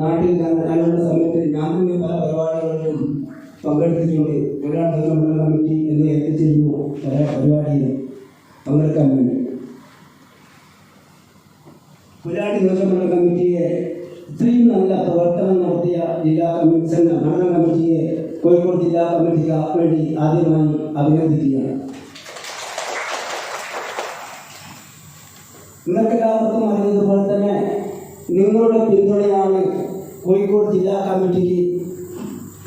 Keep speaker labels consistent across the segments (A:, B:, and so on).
A: നാട്ടിൽ ഞാനുള്ള സമയത്ത് ഞാൻ തന്നെ പല പരിപാടികളിലും പങ്കെടുത്തിട്ടുണ്ട്. ഒരാൾ മണ്ഡല കമ്മിറ്റി എന്നെ ഏൽപ്പിച്ചിരുന്നു പല പരിപാടിയിൽ പങ്കെടുക്കാൻ വേണ്ടി. പുലാടി നിയോജകമണ്ഡല കമ്മിറ്റിയെ ഇത്രയും നല്ല പ്രവർത്തനം നടത്തിയ ജില്ലാ കമ്മിറ്റി മണ്ഡല കമ്മിറ്റിയെ കോഴിക്കോട് ജില്ലാ കമ്മിറ്റിക്ക് വേണ്ടി ആദ്യമായി അഭിനന്ദിക്കുകയാണ്. നിങ്ങൾക്കെല്ലാവർക്കും അറിയുന്നതുപോലെ തന്നെ നിങ്ങളുടെ പിന്തുണയാണ് കോഴിക്കോട് ജില്ലാ കമ്മിറ്റിക്ക്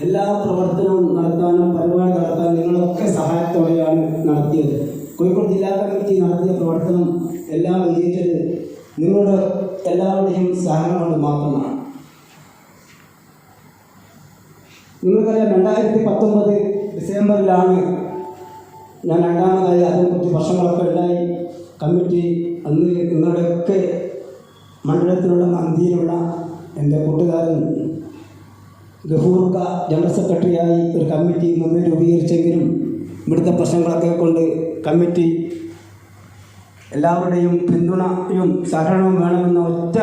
A: എല്ലാ പ്രവർത്തനവും നടത്താനും പരിപാടി നടത്താനും നിങ്ങളൊക്കെ സഹായത്തോടെയാണ് നടത്തിയത്. കോഴിക്കോട് ജില്ലാ കമ്മിറ്റി നടത്തിയ പ്രവർത്തനം എല്ലാം വിജയിച്ചത് നിങ്ങളുടെ എല്ലാവരുടെയും സഹകരണം കൊണ്ട് മാത്രമാണ്. നിങ്ങൾക്കറിയാം, 2019 ഡിസംബറിലാണ് ഞാൻ രണ്ടാമതായി അതിനെക്കുറിച്ച് പ്രശ്നങ്ങളൊക്കെ ഉണ്ടായി. കമ്മിറ്റി അന്ന് നിങ്ങളുടെയൊക്കെ മണ്ഡലത്തിലുള്ള മന്തിയിലുള്ള എൻ്റെ കൂട്ടുകാരൻ ഗഫൂർക്ക ജനറൽ സെക്രട്ടറിയായി ഒരു കമ്മിറ്റി മുമ്പേ രൂപീകരിച്ചെങ്കിലും ഇവിടുത്തെ പ്രശ്നങ്ങളൊക്കെ കൊണ്ട് കമ്മിറ്റി എല്ലാവരുടെയും പിന്തുണയും സഹകരണവും വേണമെന്ന ഒറ്റ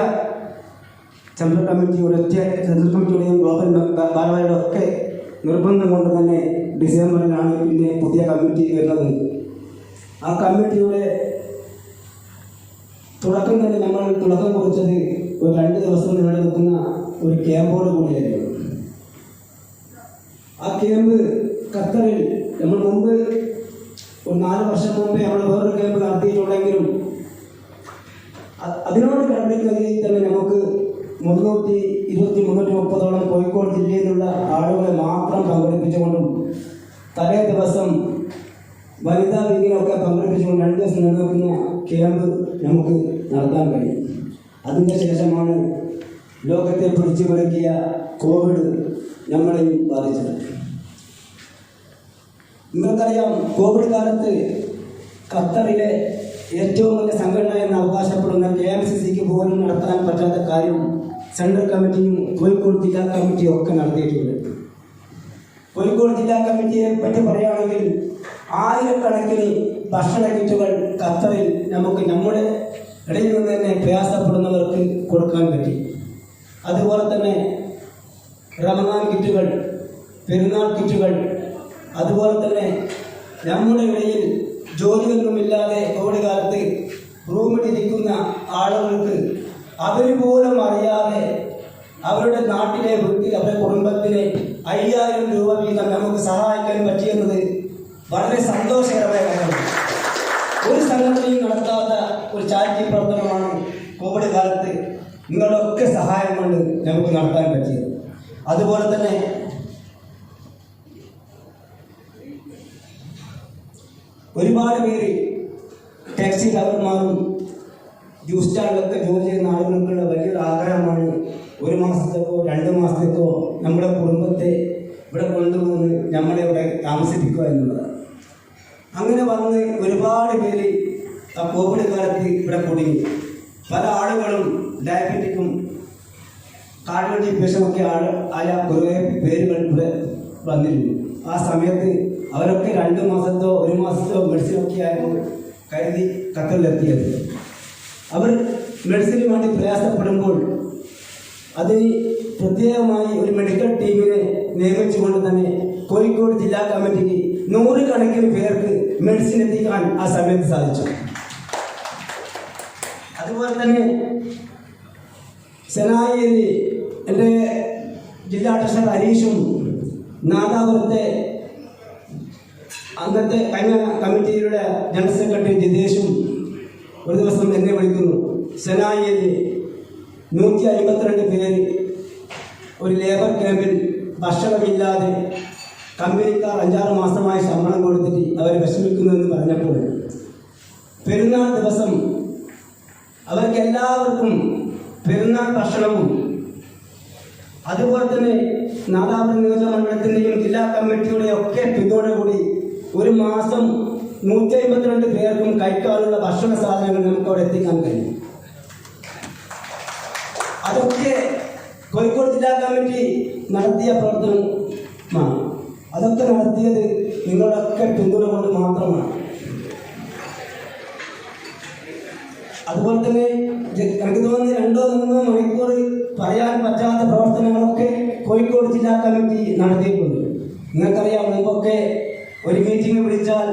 A: സെൻട്രൽ കമ്മിറ്റിയുടെയും ഗ്ലോബൽ ഭാരവാഹികളുടെ ഒക്കെ നിർബന്ധം കൊണ്ട് തന്നെ ഡിസംബറിലാണ് പിന്നെ പുതിയ കമ്മിറ്റി വരുന്നത്. ആ കമ്മിറ്റിയുടെ തുടക്കം തന്നെ നമ്മൾ തുടക്കം കുറിച്ചത് ഒരു 2 ദിവസം നീണ്ടു നിൽക്കുന്ന ഒരു ക്യാമ്പോട് കൂടിയായിരുന്നു. ആ ക്യാമ്പ് ഖത്തറിൽ നമ്മൾ മുമ്പ് ഒരു 4 വർഷം മുമ്പേ നമ്മൾ വേറൊരു ക്യാമ്പ് നടത്തിയിട്ടുണ്ടെങ്കിലും അതിനോട് കിടക്കുന്ന രീതിയിൽ തന്നെ നമുക്ക് 320-330ഓളം കോഴിക്കോട് ജില്ലയിൽ നിന്നുള്ള ആളുകളെ മാത്രം പങ്കെടുപ്പിച്ചുകൊണ്ടും തലേ ദിവസം വനിതാ വിങ്ങിനൊക്കെ പങ്കെടുപ്പിച്ചുകൊണ്ട് 2 ദിവസം നിലനിൽക്കുന്ന ക്യാമ്പ് നമുക്ക് നടത്താൻ കഴിയും. അതിൻ്റെ ശേഷമാണ് ലോകത്തെ പിടിച്ചു കുലുക്കിയ കോവിഡ് നമ്മളെയും ബാധിച്ചത്. നിങ്ങൾക്കറിയാം, കോവിഡ് കാലത്ത് ഖത്തറിലെ ഏറ്റവും വലിയ സംഘടന എന്ന് അവകാശപ്പെടുന്ന KMCCക്ക് പോലും നടത്താൻ പറ്റാത്ത കാര്യം സെൻട്രൽ കമ്മിറ്റിയും കോഴിക്കോട് ജില്ലാ കമ്മിറ്റിയും ഒക്കെ നടത്തിയിട്ടുണ്ട്. കോഴിക്കോട് ജില്ലാ കമ്മിറ്റിയെ പറ്റി പറയുകയാണെങ്കിൽ 1000കണക്കിന് ഭക്ഷണ കിറ്റുകൾ ഖത്തറിൽ നമുക്ക് നമ്മുടെ ഇടയിൽ നിന്ന് തന്നെ പ്രയാസപ്പെടുന്നവർക്ക് കൊടുക്കാൻ പറ്റി. അതുപോലെ തന്നെ റമദാൻ കിറ്റുകൾ, പെരുന്നാൾ കിറ്റുകൾ, അതുപോലെ തന്നെ നമ്മുടെ ഇടയിൽ ജോലിയൊന്നുമില്ലാതെ കോവിഡ് കാലത്ത് റൂമിലിരിക്കുന്ന ആളുകൾക്ക് അവർ പോലും അറിയാതെ അവരുടെ നാട്ടിലെ വീട്ടിൽ അവരുടെ കുടുംബത്തിന് 5000 രൂപ വീതം നമുക്ക് സഹായിക്കാൻ പറ്റിയെന്നത് വളരെ സന്തോഷകരമായ കാര്യമാണ്. ഒരു സംഘടനയും നടത്താത്ത ഒരു ചാരിറ്റി പ്രവർത്തനമാണ് കോവിഡ് കാലത്ത് നിങ്ങളുടെയൊക്കെ സഹായം കൊണ്ട് നമുക്ക് നടത്താൻ പറ്റിയത്. അതുപോലെ തന്നെ ഒരുപാട് പേര് ടാക്സി ഡ്രൈവർമാരും ജ്യൂസ് സ്റ്റാളിലൊക്കെ ജോലി ചെയ്യുന്ന ആളുകൾക്കുള്ള വലിയൊരു ആഗ്രഹമാണ് 1 മാസത്തേക്കോ 2 മാസത്തേക്കോ നമ്മുടെ കുടുംബത്തെ ഇവിടെ കൊണ്ടുപോകുന്നത് നമ്മളെ ഇവിടെ താമസിപ്പിക്കുക എന്നുള്ളത്. അങ്ങനെ വന്ന് ഒരുപാട് പേര് ആ കോവിഡ് കാലത്ത് ഇവിടെ കുടുങ്ങി. പല ആളുകളും ഡയബറ്റിക്കും കാർഡിയോളജി പേഷ്യൻ്റൊക്കെ ആയ കുറേ പേരുകൾ ഇവിടെ വന്നിരുന്നു. ആ സമയത്ത് അവരൊക്കെ 2 മാസത്തോ 1 മാസത്തോ മെഡിസിനൊക്കെ ആയിരുന്നു കരുതി ഖത്തറിലെത്തിയത്. അവർ മെഡിസിന് വേണ്ടി പ്രയാസപ്പെടുമ്പോൾ അതിന് പ്രത്യേകമായി ഒരു മെഡിക്കൽ ടീമിനെ നിയമിച്ചുകൊണ്ട് തന്നെ കോഴിക്കോട് ജില്ലാ കമ്മിറ്റിക്ക് 100 കണക്കിന് പേർക്ക് മെഡിസിൻ എത്തിക്കാൻ ആ സമയത്ത് സാധിച്ചു. അതുപോലെ തന്നെ സെനായിൽ എൻ്റെ ജില്ലാ ട്രഷറർ ഹരീഷും നാദാപുരത്തെ അന്നത്തെ കഴിഞ്ഞ കമ്മിറ്റിയുടെ ജനറൽ സെക്രട്ടറി ജിതേഷും ഒരു ദിവസം എന്നെ വിളിക്കുന്നു. സെനായിൽ 152 പേര് ഒരു ലേബർ ക്യാമ്പിൽ ഭക്ഷണമില്ലാതെ കമ്പനിക്കാർ 5-6 മാസമായി ശമ്പളം കൊടുത്തിട്ട് അവർ വിഷമിക്കുന്നുവെന്ന് പറഞ്ഞപ്പോൾ പെരുന്നാൾ ദിവസം അവർക്ക് എല്ലാവർക്കും പെരുന്നാൾ ഭക്ഷണവും അതുപോലെ തന്നെ നാദാപുരം നിയോജകമണ്ഡലത്തിൻ്റെയും ജില്ലാ കമ്മിറ്റിയുടെയും ഒക്കെ പിന്തുണയോടുകൂടി ഒരു മാസം 152 പേർക്കും കഴിക്കാനുള്ള ഭക്ഷണ സാധനങ്ങൾ നമുക്ക് അവിടെ എത്തിക്കാൻ കഴിയും. അതൊക്കെ കോഴിക്കോട് ജില്ലാ കമ്മിറ്റി നടത്തിയ പ്രവർത്തനമാണ്. അതൊക്കെ നടത്തിയത് നിങ്ങളൊക്കെ പിന്തുണ കൊണ്ട് മാത്രമാണ്. അതുപോലെ തന്നെ എനിക്ക് തോന്നുന്നു 2-3 മണിക്കൂർ പറയാൻ പറ്റാത്ത പ്രവർത്തനങ്ങളൊക്കെ കോഴിക്കോട് ജില്ലാ കമ്മിറ്റി നടത്തിയിട്ടുണ്ട്. നിങ്ങൾക്കറിയാം, മുമ്പൊക്കെ ഒരു മീറ്റിംഗ് വിളിച്ചാൽ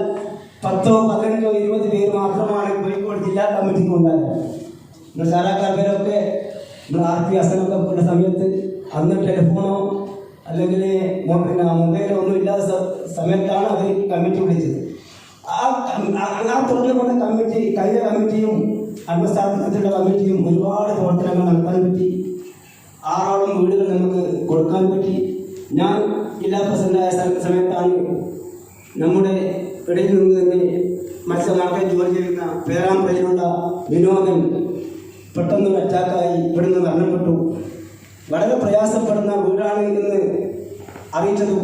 A: 10, 15, 20 പേര് മാത്രമാണ് കോഴിക്കോട് ജില്ലാ കമ്മിറ്റിക്ക് ഉണ്ടായത്. നമ്മൾ ചാരാക്കാർക്കാരൊക്കെ RP ഹസനൊക്കെ ഉള്ള സമയത്ത് അന്ന് ടെലിഫോണോ അല്ലെങ്കിൽ മൊബൈലോ ഒന്നും ഇല്ലാത്ത സമയത്താണ് അവർ കമ്മിറ്റി വിളിച്ചത്. ആ തുറന്നു വന്ന കമ്മിറ്റി, കഴിഞ്ഞ കമ്മിറ്റിയും അന്വസ്ഥാപനത്തിലുള്ള കമ്മിറ്റിയും ഒരുപാട് പ്രവർത്തനങ്ങൾ നടത്താൻ പറ്റി. 6 വീടുകൾ നമുക്ക് കൊടുക്കാൻ പറ്റി. ഞാൻ ജില്ലാ പ്രസിഡന്റായ സമയത്താണ് നമ്മുടെ ഇടയിൽ നിന്ന് തന്നെ മത്സ്യമാർക്കൻ ജോലി ചെയ്യുന്ന പേരാമ്പ്രയിലുള്ള വിനോദൻ പെട്ടെന്ന് അറ്റാക്കായി ഇവിടുന്ന് മരണപ്പെട്ടു. വളരെ പ്രയാസപ്പെടുന്ന വീടാണ് എന്ന് അറിയിച്ചത്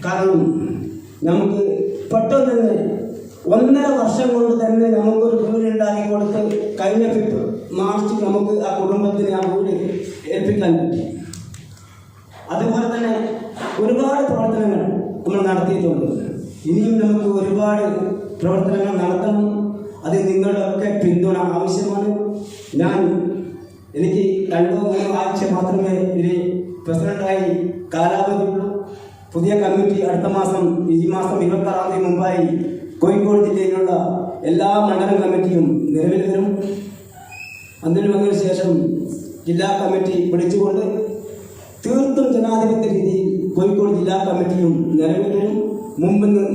A: കാരണം നമുക്ക് പെട്ടെന്ന് തന്നെ 1.5 വർഷം കൊണ്ട് തന്നെ നമുക്കൊരു വീടുണ്ടാക്കി കൊടുത്ത് കഴിഞ്ഞ മാർച്ച് നമുക്ക് ആ കുടുംബത്തിന് ആ വീട് ഏൽപ്പിക്കാൻ പറ്റി. അതുപോലെ തന്നെ ഒരുപാട് പ്രവർത്തനങ്ങൾ നമ്മൾ നടത്തിയിട്ടുണ്ട്. ഇനിയും നമുക്ക് ഒരുപാട് പ്രവർത്തനങ്ങൾ നടത്തണം. അത് നിങ്ങളുടെയൊക്കെ പിന്തുണ ആവശ്യമാണ്. എനിക്ക് 2-3 ആഴ്ച മാത്രമേ ഇനി പ്രസിഡന്റായി കാലാവധിയുള്ളൂ. പുതിയ കമ്മിറ്റി അടുത്ത മാസം, ഈ മാസം 26-ാം തീയതി മുമ്പായി കോഴിക്കോട് ജില്ലയിലുള്ള എല്ലാ മണ്ഡലം കമ്മിറ്റിയും നിലവിൽ വരും. അതിന് വന്നതിന് ശേഷം ജില്ലാ കമ്മിറ്റി വിളിച്ചുകൊണ്ട് തീർത്തും ജനാധിപത്യ രീതിയിൽ കോഴിക്കോട് ജില്ലാ കമ്മിറ്റിയും നിലവിൽ വരും.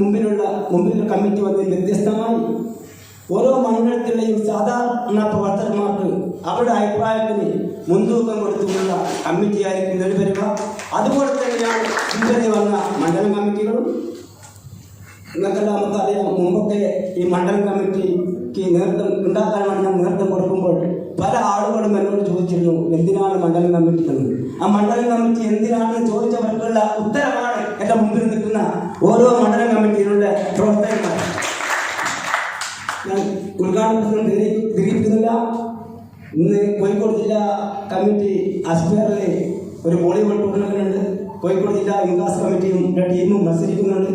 A: മുമ്പിലുള്ള കമ്മിറ്റി വന്നതിൽ വ്യത്യസ്തമായി ഓരോ മണ്ഡലത്തിലെയും സാധാരണ പ്രവർത്തകന്മാർക്ക് അവരുടെ അഭിപ്രായത്തിന് മുൻതൂക്കം കൊടുത്തുകൊണ്ടുള്ള കമ്മിറ്റിയായിരിക്കും നിലവിൽ വരിക. അതുപോലെ തന്നെയാണ് ഇതുവരെ വന്ന മണ്ഡലം കമ്മിറ്റികളും. നിങ്ങൾക്കെല്ലാം നമുക്കറിയാം, മുമ്പൊക്കെ ഈ മണ്ഡലം കമ്മിറ്റിക്ക് നേതൃത്വം ഉണ്ടാക്കാൻ വേണ്ടി ഞാൻ നേതൃത്വം കൊടുക്കുമ്പോൾ പല ആളുകളും എന്നോട് ചോദിച്ചിരുന്നു, എന്തിനാണ് മണ്ഡലം കമ്മിറ്റി എന്ന്. ആ മണ്ഡലം കമ്മിറ്റി എന്തിനാണെന്ന് ചോദിച്ചവർക്കുള്ള ഉത്തരമാണ് എൻ്റെ മുമ്പിൽ നിൽക്കുന്ന ഓരോ മണ്ഡലം കമ്മിറ്റിയിലുള്ള പ്രവർത്തകന്മാർ. ഞാൻ ഉദ്ഘാടനത്തിനും തിരിയിപ്പിക്കുന്നില്ല. ഇന്ന് കോഴിക്കോട് ജില്ലാ കമ്മിറ്റി അസ്പയറിലെ ഒരു വോളിബോൾ ടൂർണമെന്റ് ഉണ്ട്. കോഴിക്കോട് ജില്ലാ വികാസ് കമ്മിറ്റിയും ടീമും മത്സരിക്കുന്നുണ്ട്.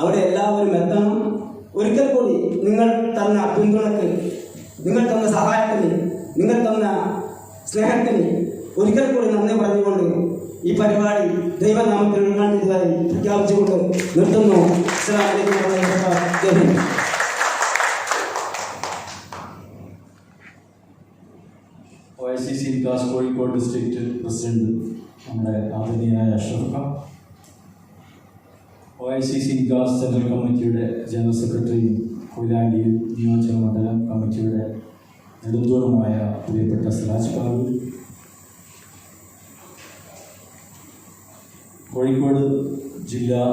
A: അവിടെ എല്ലാവരും എത്തണം. ഒരിക്കൽ കൂടി നിങ്ങൾ തന്ന പിന്തുണക്ക്, നിങ്ങൾ തന്ന സഹായത്തിന്, നിങ്ങൾ തന്ന സ്നേഹത്തിന് ഒരിക്കൽ കൂടി നന്ദി പറഞ്ഞുകൊണ്ട് ഈ പരിപാടി ദൈവനാമത്തിൽ ഉദ്ഘാടനം ചെയ്തതായി പ്രഖ്യാപിച്ചുകൊണ്ട് നിർത്തുന്നു.
B: OICC Vikas Kozhikode district president നമ്മുടെ ആദരണീയനായ അഷ്റഫ് ഖാൻ, OICC വികാസ് സെൻട്രൽ കമ്മിറ്റിയുടെ ജനറൽ സെക്രട്ടറിയും കൊയിലാണ്ടി നിയോജക മണ്ഡലം കമ്മിറ്റിയുടെ നെടുന്തൂണുമായ പ്രിയപ്പെട്ട സിറാജ് ബാബു, കോഴിക്കോട് ജില്ലാ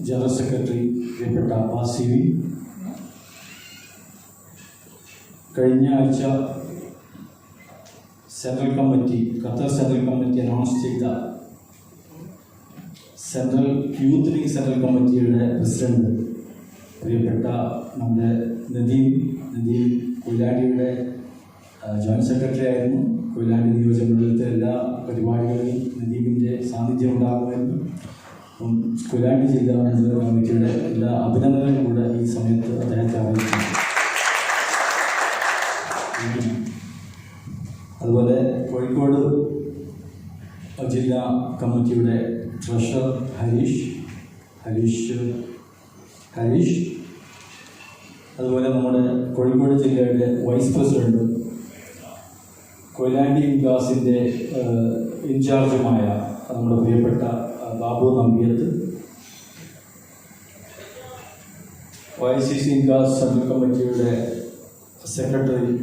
B: ജനറൽ സെക്രട്ടറി പ്രിയപ്പെട്ട അബ്ബാസ് CV, കഴിഞ്ഞ ആഴ്ച ഖത്തർ സെൻട്രൽ കമ്മിറ്റി അനൗൺസ് ചെയ്ത യൂത്ത് ലീഗ് സെൻട്രൽ കമ്മിറ്റിയുടെ പ്രസിഡന്റ് പ്രിയപ്പെട്ട നമ്മുടെ നദീം കൊയിലാണ്ടിയുടെ ജോയിന്റ് സെക്രട്ടറി ആയിരുന്നു. കൊയിലാണ്ടി നിയോജകമണ്ഡലത്തിലെ എല്ലാ പരിപാടികളിലും നദീമിൻ്റെ സാന്നിധ്യം ഉണ്ടാകുമായിരുന്നു. അപ്പം കൊയിലാണ്ടി ജില്ലാ മണ്ഡല കമ്മിറ്റിയുടെ എല്ലാ അഭിനന്ദനങ്ങളും കൂടെ ഈ സമയത്ത് അദ്ദേഹത്തെ അറിയിക്കുന്നു. അതുപോലെ കോഴിക്കോട് ജില്ലാ കമ്മിറ്റിയുടെ ട്രഷറർ ഹരീഷ്, അതുപോലെ നമ്മുടെ കോഴിക്കോട് ജില്ലയുടെ വൈസ് പ്രസിഡന്റ്, കൊയിലാണ്ടി വികാസിൻ്റെ ഇൻചാർജുമായ നമ്മുടെ പ്രിയപ്പെട്ട ബാബു നമ്പിയത്ത്, OICC വികാസ് സെൻട്രൽ കമ്മിറ്റിയുടെ സെക്രട്ടറി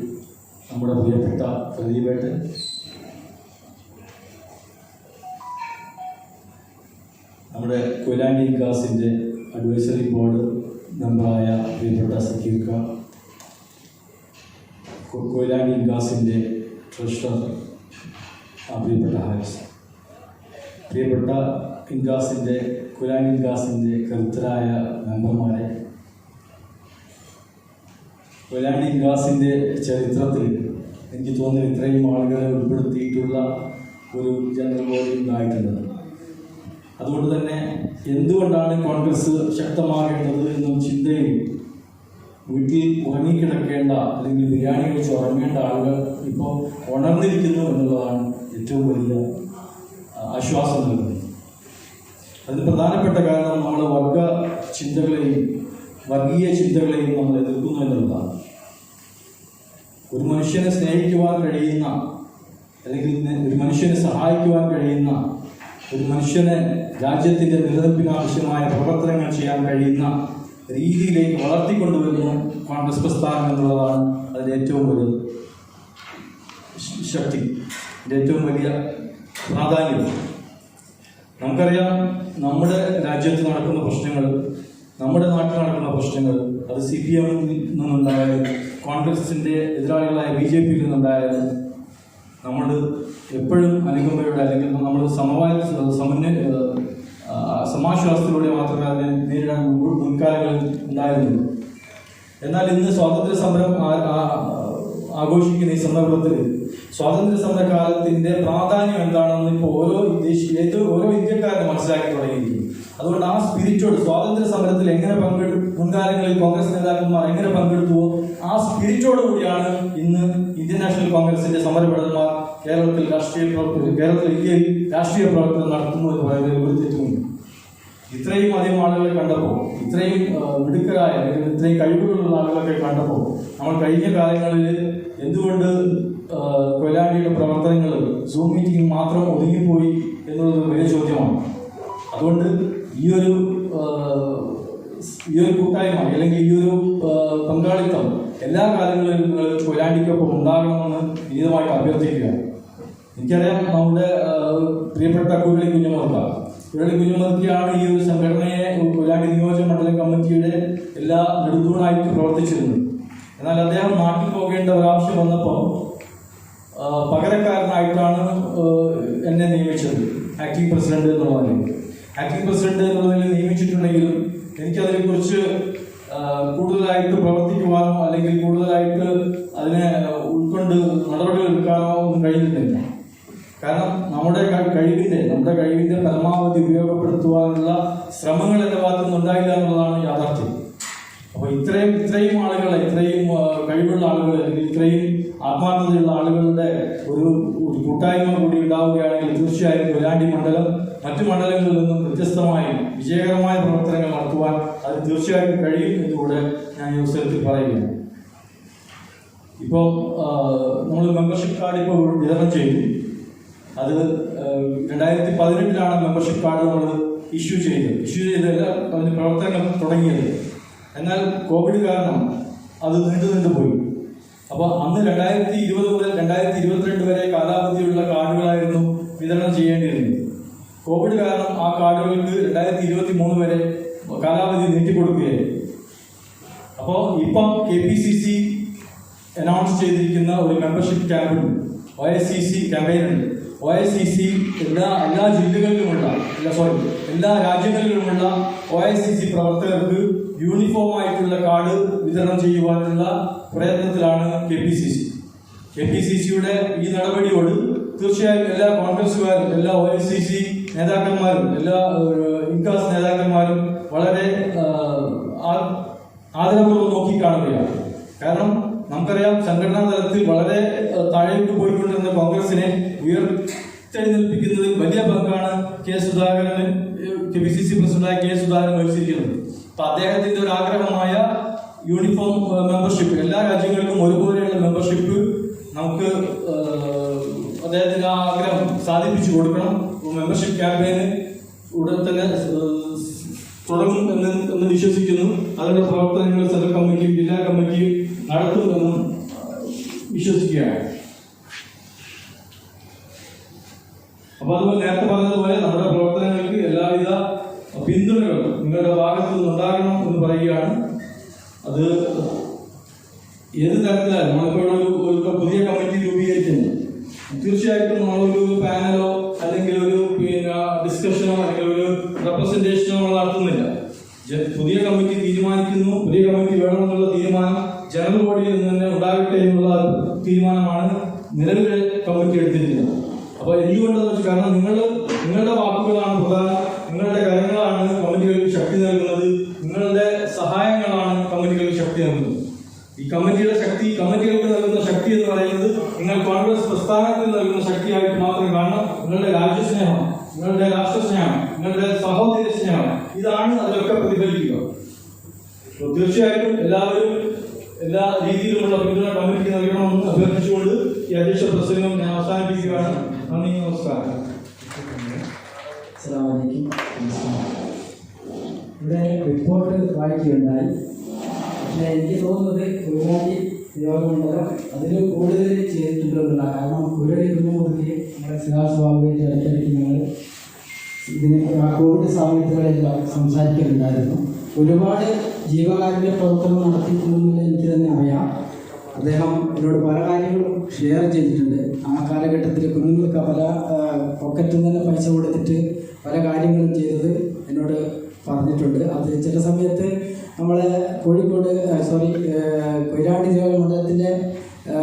B: നമ്മുടെ പ്രിയപ്പെട്ട പ്രദീപേട്ടൻ, നമ്മുടെ കൊയിലാണ്ടി വികാസിൻ്റെ അഡ്വൈസറി ബോർഡ് മെമ്പറായ പ്രിയപ്പെട്ട സക്കീർ ഖാൻ, കൊയിലാണ്ടി ഇൻഗാസിൻ്റെ ട്രഷറർ പ്രിയപ്പെട്ട ഹാരിസ്, പ്രിയപ്പെട്ട കൊയിലാണ്ടി ഇൻഗാസിൻ്റെ കരുത്തരായ മെമ്പർമാരെ, കൊയിലാണ്ടി ഇൻഗാസിൻ്റെ ചരിത്രത്തിൽ എനിക്ക് തോന്നുന്നു ഇത്രയും ആളുകളെ ഉൾപ്പെടുത്തിയിട്ടുള്ള ഒരു ജനറൽ ബോഡി ഉണ്ടായിട്ടുണ്ട്. അതുകൊണ്ട് തന്നെ എന്തുകൊണ്ടാണ് കോൺഗ്രസ് ശക്തമാകേണ്ടത് എന്നും ചിന്തയിൽ വീട്ടിൽ ഉറങ്ങിക്കിടക്കേണ്ട അല്ലെങ്കിൽ ബിരിയാണി കഴിച്ച് ഉറങ്ങേണ്ട ആളുകൾ ഇപ്പോൾ ഉണർന്നിരിക്കുന്നു എന്നുള്ളതാണ് ഏറ്റവും വലിയ ആശ്വാസം നൽകുന്നത്. അതിന് പ്രധാനപ്പെട്ട കാരണം നമ്മൾ വർഗീയ ചിന്തകളെയും നമ്മൾ എതിർക്കുന്നു എന്നുള്ളതാണ്. ഒരു മനുഷ്യനെ സ്നേഹിക്കുവാൻ കഴിയുന്ന, അല്ലെങ്കിൽ ഒരു മനുഷ്യനെ സഹായിക്കുവാൻ കഴിയുന്ന, ഒരു മനുഷ്യനെ രാജ്യത്തിൻ്റെ നിലനിൽപ്പിന് ആവശ്യമായ പ്രവർത്തനങ്ങൾ ചെയ്യാൻ കഴിയുന്ന രീതിയിലേക്ക് വളർത്തിക്കൊണ്ടുവരുന്ന കോൺഗ്രസ് പ്രസ്ഥാനം എന്നുള്ളതാണ് അതിൻ്റെ ഏറ്റവും വലിയ ശക്തി, അതിൻ്റെ ഏറ്റവും വലിയ പ്രാധാന്യം. നമുക്കറിയാം, നമ്മുടെ രാജ്യത്ത് നടക്കുന്ന പ്രശ്നങ്ങൾ, നമ്മുടെ നാട്ടിൽ നടക്കുന്ന പ്രശ്നങ്ങൾ, അത് CPM നിന്നുണ്ടായാലും കോൺഗ്രസിൻ്റെ എതിരാളികളായ BJP നിന്നുണ്ടായാലും നമ്മൾ എപ്പോഴും അനുകമ്പയോടെ, അല്ലെങ്കിൽ നമ്മൾ സമാശ്വാസത്തിലൂടെ മാത്രമേ അതിനെ നേരിടാൻ മുൻകാലങ്ങളിൽ ഉണ്ടായിരുന്നുള്ളൂ. എന്നാൽ ഇന്ന് സ്വാതന്ത്ര്യ സമരം ആഘോഷിക്കുന്ന ഈ സന്ദർഭത്തിൽ സ്വാതന്ത്ര്യ സമര കാലത്തിൻ്റെ പ്രാധാന്യം എന്താണെന്ന് ഇപ്പോൾ ഓരോ ഇന്ത്യക്കാരും മനസ്സിലാക്കി തുടങ്ങിയിരിക്കുന്നു. അതുകൊണ്ട് ആ സ്പിരിറ്റോട്, സ്വാതന്ത്ര്യ സമരത്തിൽ എങ്ങനെ മുൻകാലങ്ങളിൽ കോൺഗ്രസ് നേതാക്കന്മാർ എങ്ങനെ പങ്കെടുത്തുവോ ആ സ്പിരിറ്റോട് കൂടിയാണ് ഇന്ന് ഇന്ത്യൻ നാഷണൽ കോൺഗ്രസിന്റെ സമരഭടന്മാർ കേരളത്തിൽ ഇന്ത്യയിൽ രാഷ്ട്രീയ പ്രവർത്തനം നടത്തുന്നു എന്ന് പറയുന്നത് ഒരു തെറ്റുമുണ്ട്. ഇത്രയും അധികം ആളുകളെ കണ്ടപ്പോൾ, ഇത്രയും മിടുക്കരായ അല്ലെങ്കിൽ ഇത്രയും കഴിവുകളുള്ള ആളുകളൊക്കെ കണ്ടപ്പോൾ നമ്മൾ കഴിഞ്ഞ കാലങ്ങളിൽ എന്തുകൊണ്ട് കൊയിലാണ്ടിയുടെ പ്രവർത്തനങ്ങൾ സൂം മീറ്റിംഗ് മാത്രം ഒതുങ്ങിപ്പോയി എന്നുള്ളത് വലിയ ചോദ്യമാണ്. അതുകൊണ്ട് ഈ ഒരു കൂട്ടായ്മ അല്ലെങ്കിൽ ഈ ഒരു പങ്കാളിത്തം എല്ലാ കാലങ്ങളിലും നിങ്ങൾ കൊയിലാണ്ടിക്കൊപ്പം ഉണ്ടാകണമെന്ന് വിനീതമായിട്ട് അഭ്യർത്ഥിക്കുകയാണ്. എനിക്കറിയാം, നമ്മുടെ പ്രിയപ്പെട്ട കുരുളി കുഞ്ഞുമർത്തിയാണ് ഈ ഒരു സംഘടനയെ കൊയിലാണ്ടി നിയോജക മണ്ഡലം കമ്മിറ്റിയുടെ എല്ലാ നെടുന്തൂണായിട്ട് പ്രവർത്തിച്ചിരുന്നത്. എന്നാൽ അദ്ദേഹം നാട്ടിൽ പോകേണ്ട ഒരാവശ്യം വന്നപ്പോൾ പകരക്കാരനായിട്ടാണ് എന്നെ നിയമിച്ചത്, ആക്ടിംഗ് പ്രസിഡന്റ് എന്നുള്ളതിൽ നിയമിച്ചിട്ടുണ്ടെങ്കിലും എനിക്കതിനെക്കുറിച്ച് കൂടുതലായിട്ട് പ്രവർത്തിക്കുവാനോ അല്ലെങ്കിൽ കൂടുതലായിട്ട് അതിനെ ഉൾക്കൊണ്ട് നടപടികൾ എടുക്കാനോ ഒന്നും കഴിഞ്ഞിട്ടില്ല. കാരണം നമ്മുടെ കഴിവിന്റെ പരമാവധി ഉപയോഗപ്പെടുത്തുവാനുള്ള ശ്രമങ്ങൾ എൻ്റെ ഭാഗത്തുനിന്ന് ഉണ്ടായില്ല എന്നുള്ളതാണ് യാഥാർത്ഥ്യം. അപ്പോൾ ഇത്രയും ആളുകളെ, ഇത്രയും കഴിവുള്ള ആളുകൾ, അല്ലെങ്കിൽ ഇത്രയും ആത്മാർത്ഥതയുള്ള ആളുകളുടെ ഒരു കൂട്ടായ്മ കൂടി ഉണ്ടാവുകയാണെങ്കിൽ തീർച്ചയായും കൊയിലാണ്ടി മണ്ഡലം മറ്റു മണ്ഡലങ്ങളിൽ നിന്നും വ്യത്യസ്തമായി വിജയകരമായ പ്രവർത്തനങ്ങൾ നടത്തുവാൻ അത് തീർച്ചയായും കഴിയും എന്നുകൂടെ ഞാൻ ഈ അവസരത്തിൽ പറയുകയാണ്. ഇപ്പോൾ നമ്മൾ മെമ്പർഷിപ്പ് കാർഡ് ഇപ്പോൾ വിതരണം ചെയ്തു. അത് 2018 മെമ്പർഷിപ്പ് കാർഡ് നമ്മൾ ഇഷ്യൂ ചെയ്തല്ല അതിന് പ്രവർത്തനങ്ങൾ തുടങ്ങിയത്. എന്നാൽ കോവിഡ് കാരണം അത് നീണ്ടുപോയി. അപ്പോൾ അന്ന് 2020 മുതൽ 2022 വരെ കാലാവധിയുള്ള കാർഡുകളായിരുന്നു വിതരണം ചെയ്യേണ്ടിയിരുന്നത്. കോവിഡ് കാരണം ആ കാർഡുകൾക്ക് 2023 വരെ കാലാവധി നീട്ടിക്കൊടുക്കുകയായിരുന്നു. അപ്പോൾ ഇപ്പം KPCC അനൗൺസ് ചെയ്തിരിക്കുന്ന ഒരു മെമ്പർഷിപ്പ് ക്യാമ്പുണ്ട്, OICC ക്യാമ്പയിനുണ്ട്. OICC എല്ലാ രാജ്യങ്ങളിലുമുള്ള OICC പ്രവർത്തകർക്ക് യൂണിഫോം ആയിട്ടുള്ള കാർഡ് വിതരണം ചെയ്യുവാനുള്ള പ്രയത്നത്തിലാണ് KPCCയുടെ ഈ നടപടിയോട് തീർച്ചയായും എല്ലാ കോൺഗ്രസുകാരും, എല്ലാ OICC നേതാക്കന്മാരും, എല്ലാ ഇൻകാസ് നേതാക്കന്മാരും വളരെ ആദരപൂർവ്വം നോക്കിക്കാണുകയാണ്. കാരണം നമുക്കറിയാം, സംഘടനാ തലത്തിൽ വളരെ താഴേക്ക് പോയിക്കൊണ്ടിരുന്ന കോൺഗ്രസിനെ ഉയർത്തെഴുന്നേൽപ്പിക്കുന്നതിൽ വലിയ പങ്കാണ് KPCC പ്രസിഡന്റായ K സുധാകരൻ വഹിച്ചിരിക്കുന്നത്. അപ്പൊ അദ്ദേഹത്തിന്റെ ഒരു ആഗ്രഹമായ യൂണിഫോം മെമ്പർഷിപ്പ്, എല്ലാ രാജ്യങ്ങൾക്കും ഒരുപോലെയുള്ള മെമ്പർഷിപ്പ് നമുക്ക് അദ്ദേഹത്തിന്റെ ആ ആഗ്രഹം സാധിപ്പിച്ചു കൊടുക്കണം. മെമ്പർഷിപ്പ് ക്യാമ്പയിന് ഉടൻ തന്നെ തുടങ്ങും എന്ന് വിശ്വസിക്കുന്നു. അതിന്റെ പ്രവർത്തനങ്ങൾ സെൻട്രൽ കമ്മിറ്റിയും ജില്ലാ കമ്മിറ്റിയും നടത്തുമെന്നും വിശ്വസിക്കുകയാണ്. അപ്പൊ അതുപോലെ നേരത്തെ പറഞ്ഞതുപോലെ നമ്മുടെ പ്രവർത്തനങ്ങൾക്ക് എല്ലാവിധ പിന്തുണകളും നിങ്ങളുടെ ഭാഗത്തു നിന്നുണ്ടാകണം എന്ന് പറയുകയാണ്. അത് ഏത് തരത്തിലാണ് നമ്മളിപ്പോൾ ഒരു പുതിയ കമ്മിറ്റി രൂപീകരിക്കുന്നു, തീർച്ചയായിട്ടും നമ്മളൊരു പാനലോ അല്ലെങ്കിൽ ഒരു ഡിസ്കഷനോ അല്ലെങ്കിൽ ഒരു റെപ്രസെന്റേഷനോ നമ്മൾ നടത്തുന്നില്ല. പുതിയ കമ്മിറ്റി തീരുമാനിക്കുന്നു, പുതിയ കമ്മിറ്റി വേണമെന്നുള്ള തീരുമാനം ജനറൽ ബോഡിയിൽ നിന്ന് തന്നെ ഉണ്ടാകട്ടെ എന്നുള്ള തീരുമാനമാണ് നിലവിലെ കമ്മിറ്റി എടുത്തിരിക്കുന്നത്. അപ്പോൾ എന്തുകൊണ്ടെന്ന് വെച്ചാൽ കാരണം നിങ്ങളുടെ വാക്കുകളാണ് പ്രധാനം, നിങ്ങളുടെ കാര്യങ്ങളാണ് കമ്മിറ്റികൾക്ക് ശക്തി നൽകുന്നത്, നിങ്ങളുടെ സഹായങ്ങളാണ് കമ്മിറ്റികൾക്ക് ശക്തി നൽകുന്നത്. ഈ കമ്മിറ്റികൾക്ക് നൽകുന്ന ശക്തി എന്ന് പറയുന്നത് നിങ്ങൾ കോൺഗ്രസ് പ്രസ്ഥാനത്തിൽ നൽകുന്ന ശക്തിയായിട്ട് മാത്രം കാണണം. നിങ്ങളുടെ രാജ്യസ്നേഹം, നിങ്ങളുടെ രാഷ്ട്രസ്നേഹം, നിങ്ങളുടെ സഹോദര സ്നേഹം, ഇതാണ് അതിലൊക്കെ പ്രതിഫലിക്കുക. തീർച്ചയായിട്ടും എല്ലാവരും എല്ലാ രീതിയിലുമുള്ള പിന്തുണ കമ്മിറ്റിക്ക് നൽകണമെന്ന് അഭ്യർത്ഥിച്ചുകൊണ്ട് ഈ അധ്യക്ഷ പ്രസംഗം ഞാൻ അവസാനിപ്പിക്കുകയാണ്. നന്ദി, നമസ്കാരം.
A: ഇവിടെ റിപ്പോർട്ട് വായിക്കുകയുണ്ടായി. പക്ഷേ എനിക്ക് തോന്നുന്നത് കുരുവാടി നിയോജകമണ്ഡലം അതിൽ കൂടുതൽ ചെയ്തിട്ടുണ്ടെന്നുള്ള കാരണം കുരുവടിക്കുന്ന മുതൽ നമ്മുടെ സിദ്ധാർത്ഥ ബാബുവിൻ്റെ ഇടയ്ക്കിടയ്ക്ക് ഞങ്ങൾ ഇതിന് കോവിഡ് സമയത്തുകളെല്ലാം സംസാരിക്കുന്നുണ്ടായിരുന്നു. ഒരുപാട് ജീവകാരുണ്യ പ്രവർത്തനം നടത്തിയിട്ടുണ്ടെന്ന് എനിക്ക് തന്നെ അറിയാം. അദ്ദേഹം എന്നോട് പല കാര്യങ്ങളും ഷെയർ ചെയ്തിട്ടുണ്ട്. ആ കാലഘട്ടത്തിൽ കുഞ്ഞുങ്ങൾക്ക് പല പോക്കറ്റിൽ തന്നെ പൈസ കൊടുത്തിട്ട് പല കാര്യങ്ങളും ചെയ്തത് എന്നോട് പറഞ്ഞിട്ടുണ്ട്. അത് ചില സമയത്ത് നമ്മളെ കൊയിലാണ്ടി നിയോജകമണ്ഡലത്തിലെ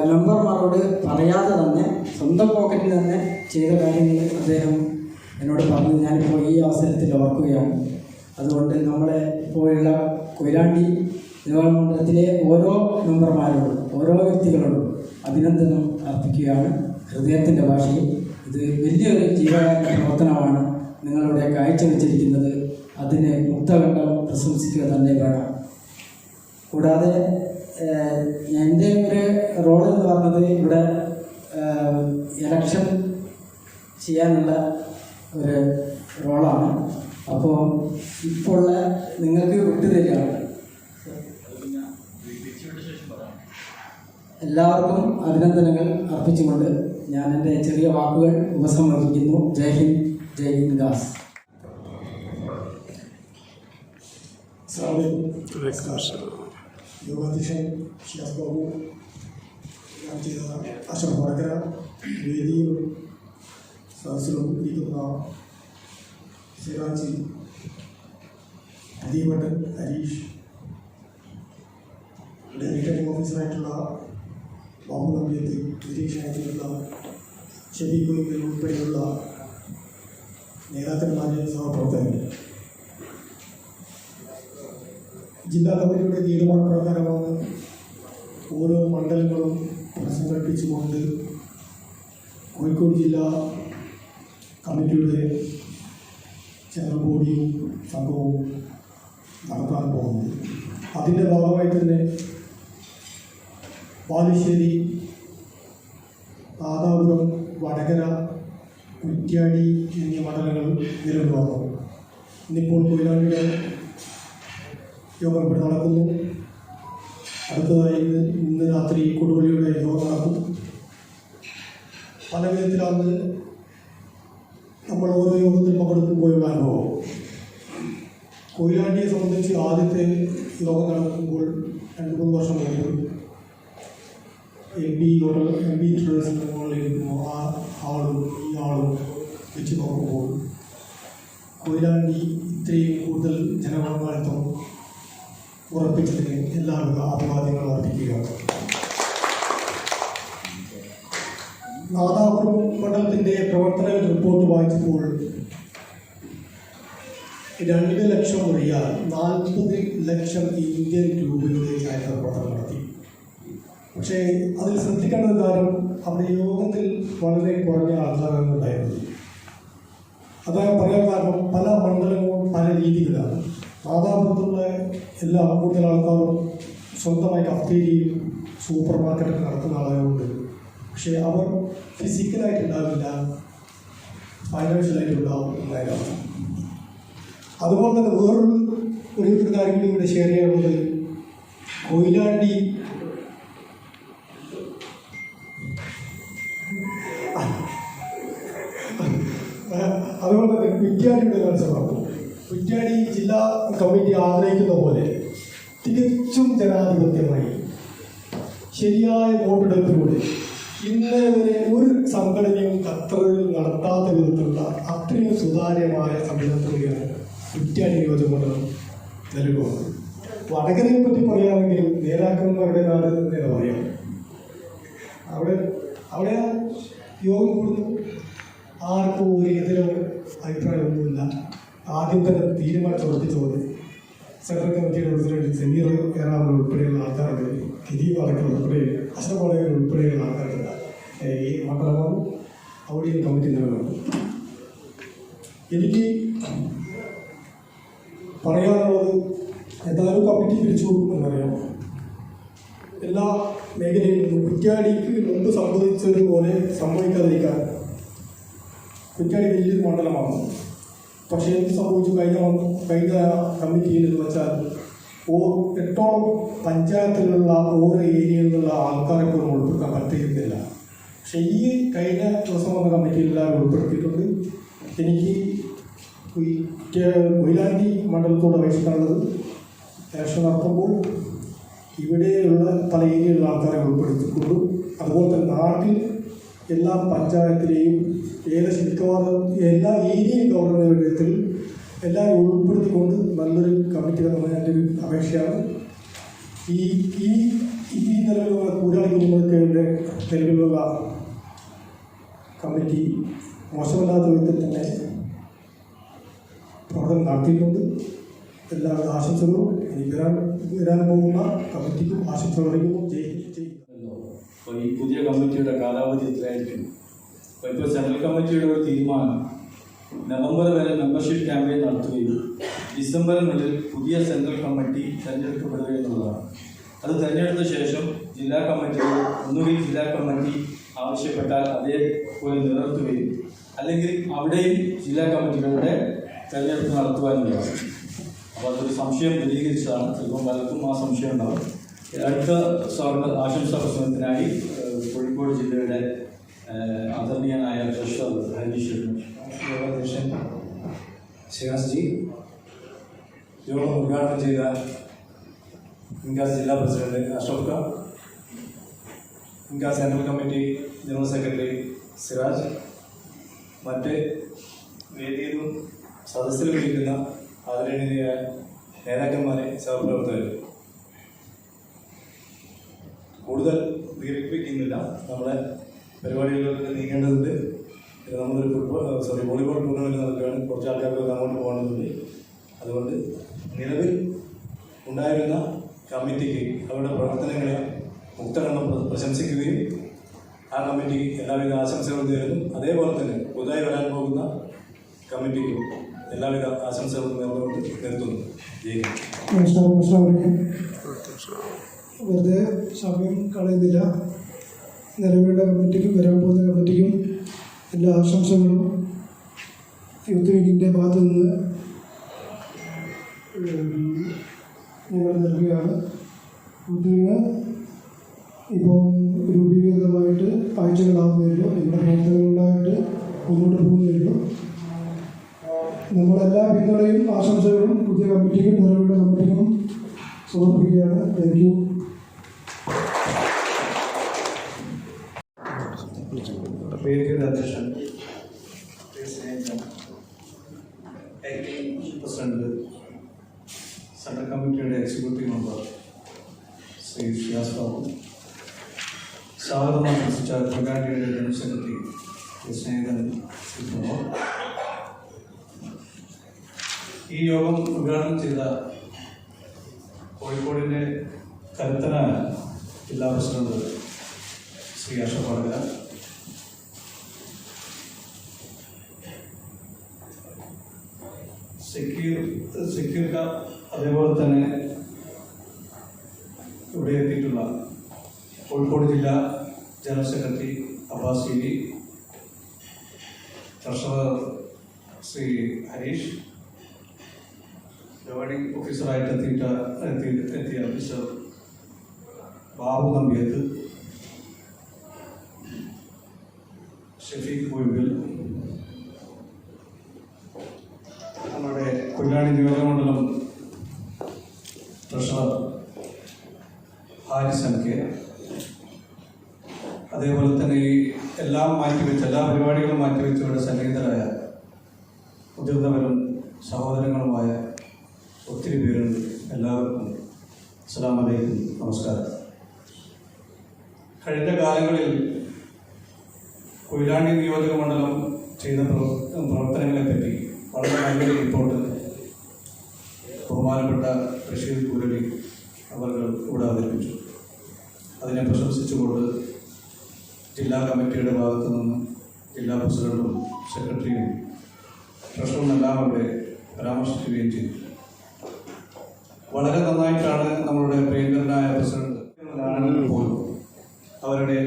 A: മെമ്പർമാരോട് പറയാതെ തന്നെ സ്വന്തം പോക്കറ്റിൽ തന്നെ ചെയ്ത കാര്യങ്ങൾ അദ്ദേഹം എന്നോട് പറഞ്ഞു. ഞാനിപ്പോൾ ഈ അവസരത്തിൽ ഓർക്കുകയാണ്. അതുകൊണ്ട് നമ്മളെ പോലുള്ള കൊയിലാണ്ടി നിയോജകമണ്ഡലത്തിലെ ഓരോ മെമ്പർമാരോടും ഓരോ വ്യക്തികളോടും അഭിനന്ദനം അർപ്പിക്കുകയാണ് ഹൃദയത്തിൻ്റെ ഭാഷയിൽ. ഇത് വലിയൊരു ജീവകാരുണ്യ പ്രവർത്തനമാണ് നിങ്ങളിവിടെ കാഴ്ചവെച്ചിരിക്കുന്നത്. അതിനെ മുക്തകണ്ഠം പ്രശംസിക്കുക തന്നെ വേണം. കൂടാതെ എൻ്റെ ഒരു റോൾ എന്ന് പറഞ്ഞത് ഇവിടെ ഇലക്ഷൻ ചെയ്യാനുള്ള ഒരു റോളാണ്. അപ്പോൾ ഇപ്പോൾ നിങ്ങൾക്ക് വിട്ടുതരികയാണ്. എല്ലാവർക്കും അഭിനന്ദനങ്ങൾ അർപ്പിച്ചുകൊണ്ട് ഞാൻ എൻ്റെ ചെറിയ വാക്കുകൾ ഉപസംഹരിക്കുന്നു. ജയ് ഹിന്ദ്, ജയ് ഹിന്ദ് ദാസ്.
C: യോഗാധ്യക്ഷൻ ഷിയാസ് ബാബു, ഞാൻ ചെയ്ത അഷറഫ് വടകര, വേദിയിലും സദസ്സിലും ഇരിക്കുന്ന സിറാജി, ഹരിഭട്ടൻ, ഹരീഷ്, റിട്ടേണിംഗ് ഓഫീസറായിട്ടുള്ള ബാബു നമ്പ്യത്ത്, നിരീക്ഷണത്തിലുള്ള ഷെരീഫ് ഉൾപ്പെടെയുള്ള നേതാക്കന്മാരെ, സഹപ്രവർത്തകർ, ജില്ലാ കമ്മിറ്റിയുടെ തീരുമാനപ്രകാരമാണ് ഓരോ മണ്ഡലങ്ങളും പുനഃസംഘടിപ്പിച്ചുകൊണ്ട് കോഴിക്കോട് ജില്ലാ കമ്മിറ്റിയുടെ ജനറൽ ബോഡിയും സംഘവും നടത്താൻ പോകുന്നത്. അതിൻ്റെ ഭാഗമായി തന്നെ ബാലുശ്ശേരി, നാദാപുരം, വടകര, കുറ്റ്യാടി എന്നീ മണ്ഡലങ്ങൾ നിലവിൽ വന്നു. ഇന്നിപ്പോൾ കൊയിലാണ്ടിയുടെ യോഗം ഇവിടെ നടക്കുന്നു. അടുത്തതായി ഇന്ന് രാത്രി കൊടുവള്ളിയുടെ യോഗം നടക്കും. പല വിധത്തിലാണ് നമ്മൾ ഓരോ യോഗത്തിൽ പങ്കെടുക്കുമ്പോഴുള്ള അനുഭവം. കൊയിലാണ്ടിയെ സംബന്ധിച്ച് ആദ്യത്തെ യോഗം നടക്കുമ്പോൾ 2-3 വർഷം മുമ്പ് എം പി ട്രേഴ്സിൻ്റെ മുകളിലിരിക്കുന്നു. ആ ആളും ഈ ആളും വെച്ച് നോക്കുമ്പോൾ കൊയിലാണ്ടി ഇത്രയും കൂടുതൽ ജനപങ്കാളിത്തം ഉറപ്പിച്ചതിന് എല്ലാവിധ അഭിവാദ്യങ്ങൾ അർപ്പിക്കുകയാണ്. നാദാപുരം മണ്ഡലത്തിൻ്റെ പ്രവർത്തന റിപ്പോർട്ട് വായിച്ചപ്പോൾ 2 ലക്ഷം റിയാൽ, 40 ലക്ഷം ഇന്ത്യൻ രൂപയുടെ ചാരിത്ര പ്രവർത്തനം നടത്തി. പക്ഷേ അതിൽ ശ്രദ്ധിക്കേണ്ട ഒരു കാര്യം, അവിടെ യോഗത്തിൽ വളരെ കുറഞ്ഞ ആൾക്കാരാണ് ഉണ്ടായിരുന്നത്. അതായത് പറയാൻ കാരണം പല മണ്ഡലങ്ങളും പല രീതിയിലാണ്. നാദാപുരത്തുള്ള എല്ലാ കൂടുതൽ ആൾക്കാരും സ്വന്തമായി കഫ്റ്റീരിയയും സൂപ്പർ മാർക്കറ്റൊക്കെ നടത്തുന്ന ആളുകളുണ്ട്. പക്ഷേ അവർ ഫിസിക്കലായിട്ടുണ്ടാവില്ല, ഫൈനാൻഷ്യലായിട്ടുണ്ടാവും എന്നായിരുന്നു. അതുപോലെ തന്നെ വേറൊരു കാര്യം കൂടി ഇവിടെ ഷെയർ ചെയ്യാനുള്ളത്, കൊയിലാണ്ടി അതുപോലെ തന്നെ കുറ്റ്യാടിയുടെ മത്സരം. കുറ്റ്യാടി ജില്ലാ കമ്മിറ്റി ആഗ്രഹിക്കുന്ന പോലെ തികച്ചും ജനാധിപത്യമായി ശരിയായ വോട്ടെടുപ്പിലൂടെ ഇന്നേ വരെ ഒരു സംഘടനയും ഖത്തറിൽ നടത്താത്ത വിധത്തിലുള്ള അത്രയും സുതാര്യമായ സംവിധാനത്തിലൂടെയാണ് കുറ്റ്യാടി നിയോജകമണ്ഡലം നൽകുന്നത്. വടകരയെ പറ്റി പറയുകയാണെങ്കിൽ നേതാക്കന്മാരുടെ നാട് എന്ന് പറയാം. അവിടെ യോഗം കൂടുന്നു, ആർക്കും ഒരു എതിരോ അഭിപ്രായമൊന്നുമില്ല. ആദ്യം തന്നെ തീരുമാനിച്ചുറപ്പിച്ചത് സെൻട്രൽ കമ്മിറ്റിയുടെ പ്രസിഡന്റ് സമീർ ഏറാമൻ ഉൾപ്പെടെയുള്ള ആൾക്കാരുണ്ട്, കിരീം അടക്കം ഉൾപ്പെടെ അഷ്റഫ് ഉൾപ്പെടെയുള്ള ആൾക്കാരുണ്ട്. ഈ മണ്ഡലം അവിടെയും കമ്മിറ്റി നിലവിലുണ്ട്. എനിക്ക് പറയാനുള്ളത്, എന്തായാലും കമ്മിറ്റി പിരിച്ചു എന്നറിയാം. എല്ലാ മേഖലയിലും കുറ്റ്യാടിക്ക് മുമ്പ് സംഭവിച്ചതുപോലെ സംഭവിക്കാതിരിക്കാൻ, കുറ്റ്യാടി വലിയൊരു മണ്ഡലമാണ്. പക്ഷേ എന്ത് സംഭവിച്ചു കഴിഞ്ഞ കമ്മിറ്റിയിൽ എന്ന് വെച്ചാൽ 8ഓളം പഞ്ചായത്തിലുള്ള ഓരോ ഏരിയയിലുള്ള ആൾക്കാരെ പോലും ഉൾപ്പെടുത്താൻ പറ്റിയിരുന്നില്ല. പക്ഷേ ഈ കഴിഞ്ഞ ദിവസം വന്ന കമ്മിറ്റിയിൽ എല്ലാവരും ഉൾപ്പെടുത്തിയിട്ടുണ്ട്. എനിക്ക് കൊയിലാണ്ടി മണ്ഡലത്തോട് അപേക്ഷിക്കാനുള്ളത്, ഇലക്ഷൻ നടത്തുമ്പോൾ ഇവിടെയുള്ള പല ഏരിയയിലുള്ള ആൾക്കാരെ ഉൾപ്പെടുത്തിക്കൊണ്ടു, അതുപോലെ തന്നെ നാട്ടിൽ എല്ലാ പഞ്ചായത്തിലെയും ഏകദേശം മിക്കവാറും എല്ലാ ഏരിയയും കവർ ചെയ്യുന്ന വിധത്തിൽ എല്ലാവരും ഉൾപ്പെടുത്തിക്കൊണ്ട് നല്ലൊരു കമ്മിറ്റി തന്നെ എൻ്റെ ഒരു അപേക്ഷയാണ്. ഈ നിലവിലുള്ള കൂടാളി കുടുംബങ്ങളുടെ നിലവിലുള്ള കമ്മിറ്റി മോശമല്ലാത്ത വിധത്തിൽ തന്നെ പ്രവർത്തനം നടത്തിയിട്ടുണ്ട്. എല്ലാവരും ആശംസകളും ഇനി വരാൻ പോകുന്ന കമ്മിറ്റിക്കും ആശംസകൾ അറിയിക്കുന്നു.
B: അപ്പോൾ ഈ പുതിയ കമ്മിറ്റിയുടെ കാലാവധി എത്രയായിരിക്കും? ഇപ്പോൾ സെൻട്രൽ കമ്മിറ്റിയുടെ ഒരു തീരുമാനം നവംബർ വരെ മെമ്പർഷിപ്പ് ക്യാമ്പയിൻ നടത്തുകയും ഡിസംബറിനുള്ളിൽ പുതിയ സെൻട്രൽ കമ്മിറ്റി തിരഞ്ഞെടുക്കപ്പെടുക എന്നുള്ളതാണ്. അത് തിരഞ്ഞെടുത്ത ശേഷം ജില്ലാ കമ്മിറ്റികൾ ഒന്നുകിൽ ജില്ലാ കമ്മിറ്റി ആവശ്യപ്പെട്ടാൽ അതേപോലെ നിലനിർത്തുകയും അല്ലെങ്കിൽ അവിടെയും ജില്ലാ കമ്മിറ്റികളുടെ തിരഞ്ഞെടുപ്പ് നടത്തുവാനുള്ളതാണ്. അപ്പോൾ അതൊരു സംശയം ദൂരീകരിച്ചതാണ്. ചിലപ്പോൾ പലർക്കും ആ സംശയം ഉണ്ടാവും. അടുത്ത ആശംസാ പ്രസംഗത്തിനായി കോഴിക്കോട് ജില്ലയുടെ ആദരണീയനായ ട്രഷറർ ഹരീഷ്
D: അധ്യക്ഷൻ ഷിയാസ് ജി, യോഗം ഉദ്ഘാടനം ചെയ്ത ഇൻകാസ് ജില്ലാ president Ashraf Khan, INCAS central committee general secretary Siraj, മറ്റ് വേദിയിലും സദസ്സിലും ഇരിക്കുന്ന ആദരണീയ നേതാക്കന്മാരെ, സഹപ്രവർത്തകർ, കൂടുതൽ ദീർഘിപ്പിക്കുന്നില്ല. നമ്മളെ പരിപാടികളിലൊക്കെ നീങ്ങേണ്ടതുണ്ട്. നമ്മളൊരു വോളിബോൾ ടൂർണമെൻറ്റ് നടക്കുകയാണ്. കുറച്ച് ആൾക്കാർക്ക് അങ്ങോട്ട് പോകേണ്ടതുണ്ട്. അതുകൊണ്ട് നിലവിൽ ഉണ്ടായിരുന്ന കമ്മിറ്റിക്ക് അവരുടെ പ്രവർത്തനങ്ങളെ മുക്തകണ്ഠം പ്രശംസിക്കുകയും ആ കമ്മിറ്റിക്ക് എല്ലാവിധ ആശംസകളും നേരുന്നു. അതേപോലെ തന്നെ പുതുതായി വരാൻ പോകുന്ന കമ്മിറ്റിക്കും എല്ലാവിധ ആശംസകളും നേർന്നുകൊണ്ട് നിർത്തുന്നു.
C: വെറുതെ സമയം കളയുന്നില്ല. നിലവിലുള്ള കമ്മിറ്റിക്കും വരാൻ പോകുന്ന കമ്മിറ്റിക്കും എല്ലാ ആശംസകളും യൂത്ത് ലീഗിൻ്റെ ഭാഗത്തു നിന്ന് ഞങ്ങൾ നൽകുകയാണ്. യൂത്ത് ലീഗ് ഇപ്പം രൂപീകൃതമായിട്ട് ആഴ്ചകളാവുന്നതിലും നമ്മുടെ പ്രവർത്തനങ്ങളുണ്ടായിട്ട് മുന്നോട്ട് പോകുന്നതിലും നമ്മളെല്ലാ പിന്തുണയും ആശംസകളും പുതിയ കമ്മിറ്റിക്കും നിലവിലുള്ള കമ്മിറ്റിക്കും സമർപ്പിക്കുകയാണ്. Thank you.
D: വേദിയുടെ അധ്യക്ഷൻ പ്രസിഡന്റ് സെൻട്രൽ കമ്മിറ്റിയുടെ എക്സിക്യൂട്ടീവ് മെമ്പർ ശ്രീ ഷിയാസ് ബാബു, സ്വാഗതം ആശംസിച്ച കൊയിലാണ്ടിയുടെ ജനറൽ സെക്രട്ടറി സ്നേഹിതൻ ശ്രീ പ്രമോദ്, ഈ യോഗം ഉദ്ഘാടനം ചെയ്ത കോഴിക്കോടിൻ്റെ കരുത്തനായ ജില്ലാ പ്രസിഡന്റ് ശ്രീ അഷ്റഫ് വടകര, സെക്യൂർ അതേപോലെ തന്നെ ഇവിടെ എത്തിയിട്ടുള്ള കോഴിക്കോട് ജില്ലാ general secretary Abbas T, treasurer Shri Harish, governing ഓഫീസറായിട്ട് എത്തിയ മിസ്റ്റർ ബാബു നമ്പിയത്ത്, ഷെഫീഖ് കോഴിക്കൽ, നമ്മുടെ കൊയിലാണ്ടി നിയോജകമണ്ഡലം ട്രഷറർ ഹാരിസ് എം കെ, അതേപോലെ തന്നെ ഈ എല്ലാം മാറ്റിവെച്ച് എല്ലാ പരിപാടികളും മാറ്റിവെച്ച് ഇവിടെ സന്നിഹിതരായ മുതിർന്നവരും സഹോദരങ്ങളുമായ ഒത്തിരി പേരുണ്ട്. എല്ലാവർക്കും അസ്സലാമു അലൈക്കും, നമസ്കാരം. കഴിഞ്ഞ കാലങ്ങളിൽ കൊയിലാണ്ടി നിയോജക മണ്ഡലം ചെയ്ത പ്രവർത്തനങ്ങളെപ്പറ്റി വളരെ നല്ലൊരു റിപ്പോർട്ട് ബഹുമാനപ്പെട്ട ബഷീർ കുരളി അവർ ഇവിടെ അവതരിപ്പിച്ചു. അതിനെ പ്രശംസിച്ചുകൊണ്ട് ജില്ലാ കമ്മിറ്റിയുടെ ഭാഗത്തു നിന്നും ജില്ലാ പ്രസിഡന്റും സെക്രട്ടറിയും ട്രഷററും എല്ലാം അവിടെ പരാമർശിക്കുകയും ചെയ്തു. വളരെ നന്നായിട്ടാണ് നമ്മളുടെ പ്രിയങ്കരനായ പ്രസിഡന്റ് പോലും അവരുടെ